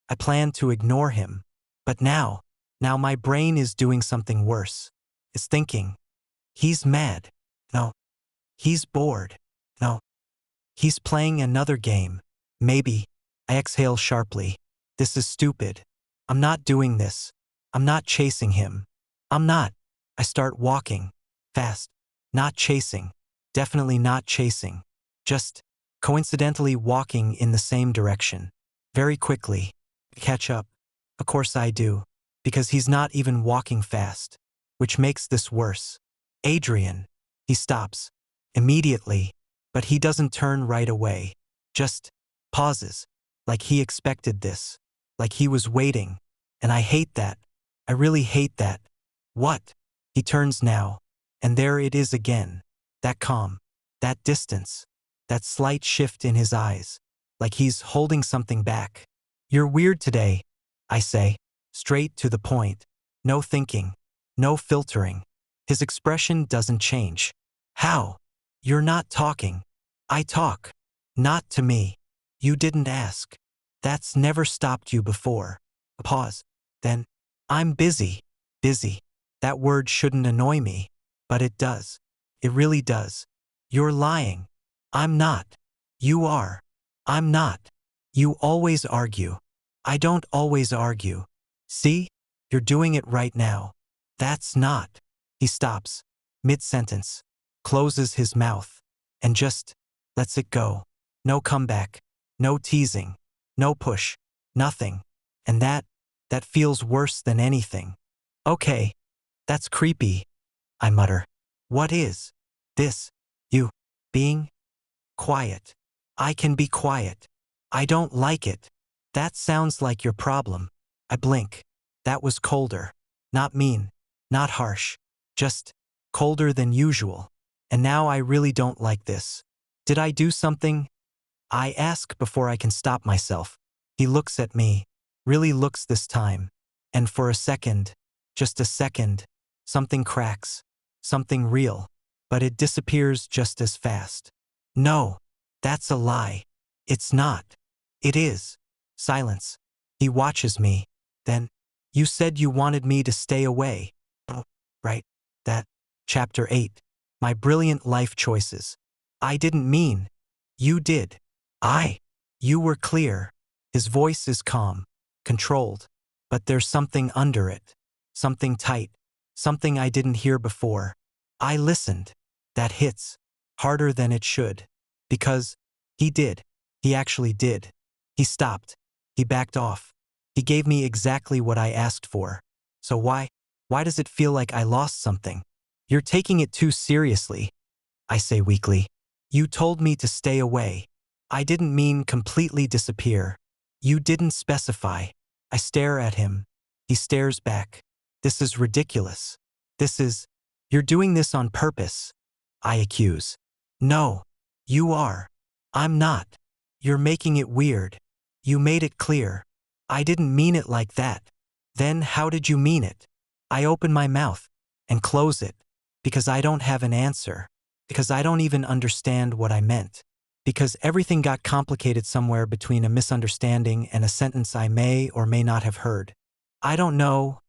S1: I plan to ignore him. But now my brain is doing something worse. It's thinking. He's mad. No. He's bored. No. He's playing another game. Maybe. I exhale sharply. This is stupid. I'm not doing this. I'm not chasing him. I'm not. I start walking. Fast. Not chasing. Definitely not chasing. Just coincidentally walking in the same direction. Very quickly. Catch up. Of course I do. Because he's not even walking fast. Which makes this worse. Adrian. He stops. Immediately. But he doesn't turn right away. Just pauses. Like he expected this. Like he was waiting. And I hate that. I really hate that. What? He turns now. And there it is again. That calm. That distance. That slight shift in his eyes. Like he's holding something back. You're weird today, I say. Straight to the point. No thinking. No filtering. His expression doesn't change. How? You're not talking. I talk. Not to me. You didn't ask. That's never stopped you before. A pause. Then, I'm busy. Busy. That word shouldn't annoy me. But it does. It really does. You're lying. I'm not. You are. I'm not. You always argue. I don't always argue. See? You're doing it right now. That's not. He stops. Mid-sentence. Closes his mouth. And just lets it go. No comeback. No teasing. No push. Nothing. And that feels worse than anything. Okay. That's creepy. I mutter. What is this? You being quiet. I can be quiet. I don't like it. That sounds like your problem. I blink. That was colder. Not mean. Not harsh. Just colder than usual. And now I really don't like this. Did I do something? I ask before I can stop myself. He looks at me. Really looks this time. And for a second, just a second, something cracks. Something real. But it disappears just as fast. No. That's a lie. It's not. It is. Silence. He watches me. Then, you said you wanted me to stay away. Oh, right. That. Chapter 8. My brilliant life choices. I didn't mean. You did. You were clear. His voice is calm. Controlled. But there's something under it. Something tight. Something I didn't hear before. I listened. That hits. Harder than it should. Because he did. He actually did. He stopped. He backed off. He gave me exactly what I asked for. So why does it feel like I lost something? You're taking it too seriously, I say weakly. You told me to stay away. I didn't mean completely disappear. You didn't specify. I stare at him. He stares back. This is ridiculous. You're doing this on purpose. I accuse. No. You are. I'm not. You're making it weird. You made it clear. I didn't mean it like that. Then how did you mean it? I open my mouth and close it because I don't have an answer, because I don't even understand what I meant, because everything got complicated somewhere between a misunderstanding and a sentence I may or may not have heard. I don't know,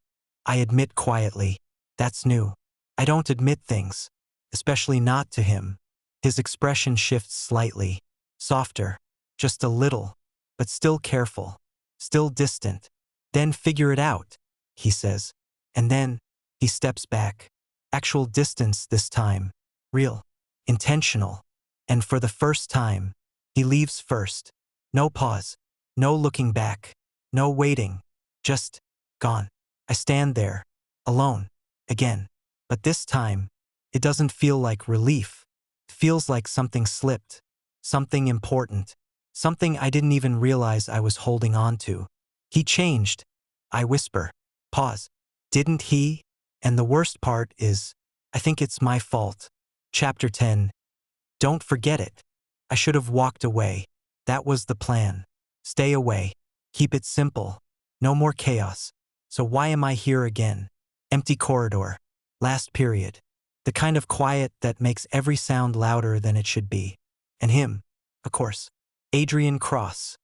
S1: I admit quietly. That's new. I don't admit things, especially not to him. His expression shifts slightly, softer, just a little, but still careful, still distant. Then figure it out, he says. And then he steps back. Actual distance this time. Real. Intentional. And for the first time, he leaves first. No pause. No looking back. No waiting. Just gone. I stand there, alone, again. But this time, it doesn't feel like relief. It feels like something slipped. Something important. Something I didn't even realize I was holding on to. He changed. I whisper. Pause. Didn't he? And the worst part is, I think it's my fault. Chapter 10. Don't forget it. I should have walked away. That was the plan. Stay away. Keep it simple. No more chaos. So why am I here again? Empty corridor. Last period. The kind of quiet that makes every sound louder than it should be. And him, of course. Adrian Cross.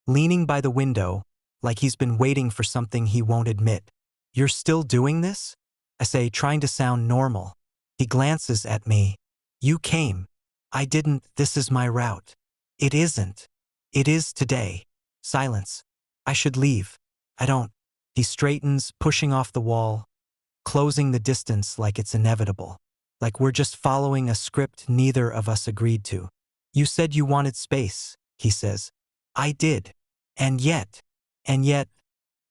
S1: Leaning by the window, like he's been waiting for something he won't admit. You're still doing this? I say, trying to sound normal. He glances at me. You came. I didn't. This is my route. It isn't. It is today. Silence. I should leave. I don't. He straightens, pushing off the wall, closing the distance like it's inevitable. Like we're just following a script neither of us agreed to. You said you wanted space, he says. I did. And yet,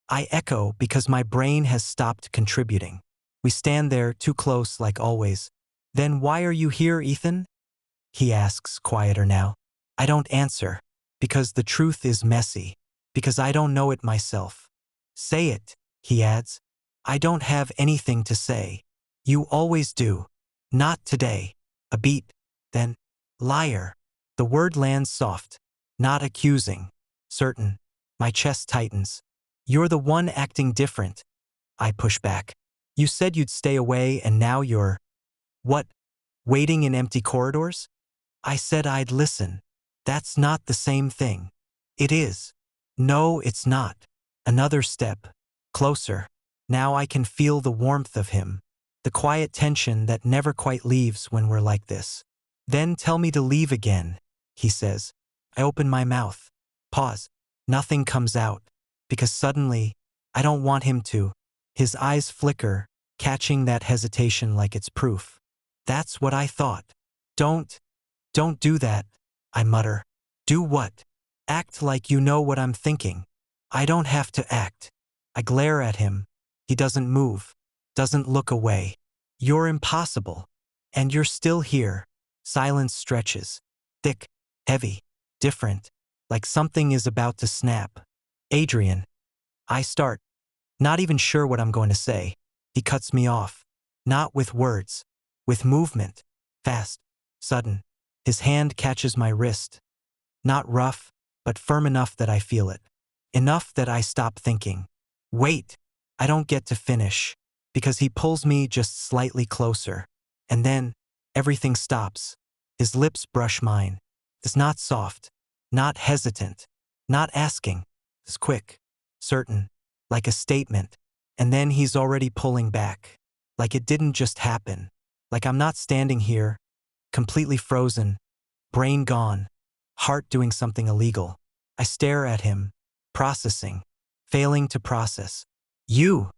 S1: I echo because my brain has stopped contributing. We stand there, too close like always. Then why are you here, Ethan? He asks, quieter now. I don't answer. Because the truth is messy. Because I don't know it myself. Say it, he adds. I don't have anything to say. You always do. Not today. A beat. Then, liar. The word lands soft. Not accusing. Certain. My chest tightens. You're the one acting different. I push back. You said you'd stay away and now you're… What? Waiting in empty corridors? I said I'd listen. That's not the same thing. It is. No, it's not. Another step. Closer. Now I can feel the warmth of him. The quiet tension that never quite leaves when we're like this. Then tell me to leave again, he says. I open my mouth. Pause. Nothing comes out. Because suddenly, I don't want him to. His eyes flicker, catching that hesitation like it's proof. That's what I thought. Don't do that, I mutter. Do what? Act like you know what I'm thinking. I don't have to act. I glare at him. He doesn't move, doesn't look away. You're impossible. And you're still here. Silence stretches. Thick, heavy, different, like something is about to snap. Adrian. I start. Not even sure what I'm going to say. He cuts me off. Not with words. With movement. Fast. Sudden. His hand catches my wrist. Not rough, but firm enough that I feel it. Enough that I stop thinking. Wait. I don't get to finish. Because he pulls me just slightly closer. And then, everything stops. His lips brush mine. It's not soft. Not hesitant. Not asking. It's quick. Certain. Like a statement. And then he's already pulling back. Like it didn't just happen. Like I'm not standing here, completely frozen, brain gone, heart doing something illegal. I stare at him, processing, failing to process. You!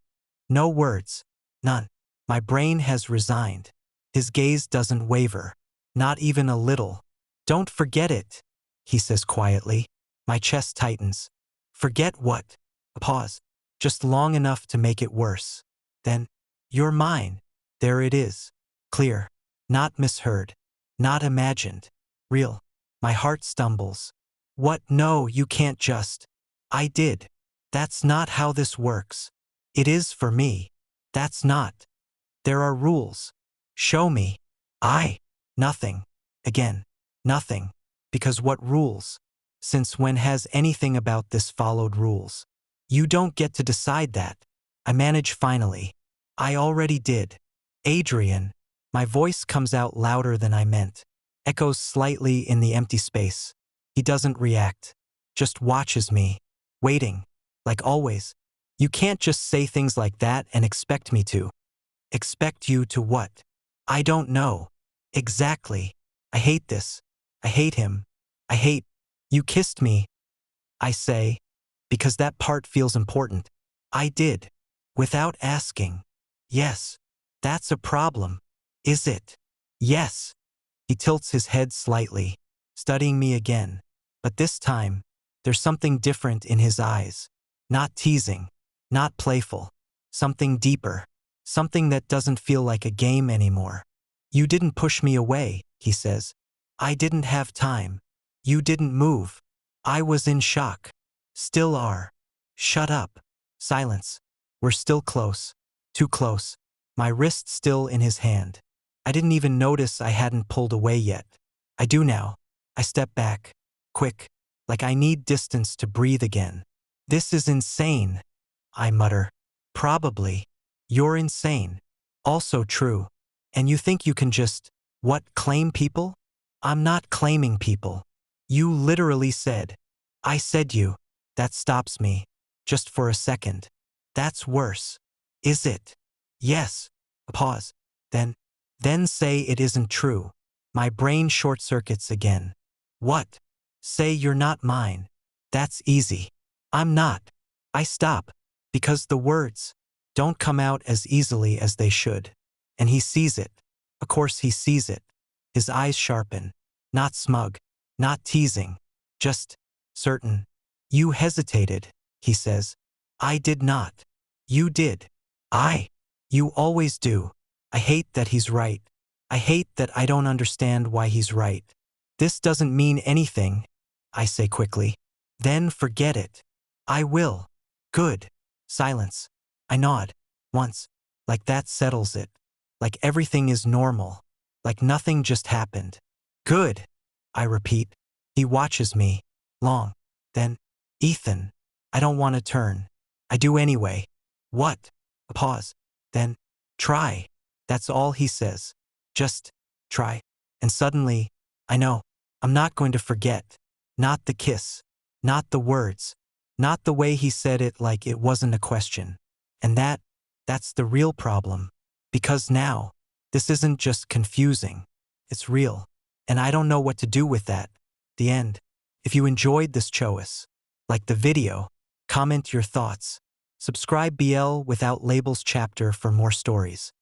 S1: No words. None. My brain has resigned. His gaze doesn't waver. Not even a little. Don't forget it, he says quietly. My chest tightens. Forget what? A pause. Just long enough to make it worse. Then, you're mine. There it is. Clear. Not misheard. Not imagined. Real. My heart stumbles. What? No, you can't just. I did. That's not how this works. It is for me. That's not. There are rules. Show me. Nothing. Again. Nothing. Because what rules? Since when has anything about this followed rules? You don't get to decide that. I manage finally. I already did. Adrian. My voice comes out louder than I meant. Echoes slightly in the empty space. He doesn't react. Just watches me. Waiting. Like always. You can't just say things like that and expect me to. Expect you to what? I don't know. Exactly. I hate this. I hate him. I hate. You kissed me. I say. Because that part feels important. I did. Without asking. Yes. That's a problem. Is it? Yes. He tilts his head slightly, studying me again. But this time, there's something different in his eyes. Not teasing. Not playful. Something deeper. Something that doesn't feel like a game anymore. You didn't push me away, he says. I didn't have time. You didn't move. I was in shock. Still are. Shut up. Silence. We're still close. Too close. My wrist still in his hand. I didn't even notice I hadn't pulled away yet. I do now. I step back. Quick. Like I need distance to breathe again. This is insane. I mutter. Probably. You're insane. Also true. And you think you can just, what, claim people? I'm not claiming people. You literally said. I said you. That stops me. Just for a second. That's worse. Is it? Yes. A pause. Then say it isn't true. My brain short-circuits again. What? Say you're not mine. That's easy. I'm not. I stop. Because the words don't come out as easily as they should. And he sees it. Of course he sees it. His eyes sharpen. Not smug. Not teasing. Just certain. You hesitated, he says. I did not. You did. You always do. I hate that he's right. I hate that I don't understand why he's right. This doesn't mean anything, I say quickly. Then forget it. I will. Good. Silence. I nod. Once. Like that settles it. Like everything is normal. Like nothing just happened. Good. I repeat. He watches me. Long. Then, Ethan. I don't want to turn. I do anyway. What? A pause. Then, try. That's all he says. Just, try. And suddenly, I know. I'm not going to forget. Not the kiss. Not the words. Not the way he said it like it wasn't a question. And that's the real problem. Because now, this isn't just confusing. It's real. And I don't know what to do with that. The end. If you enjoyed this choice, like the video, comment your thoughts. Subscribe BL Without Labels chapter for more stories.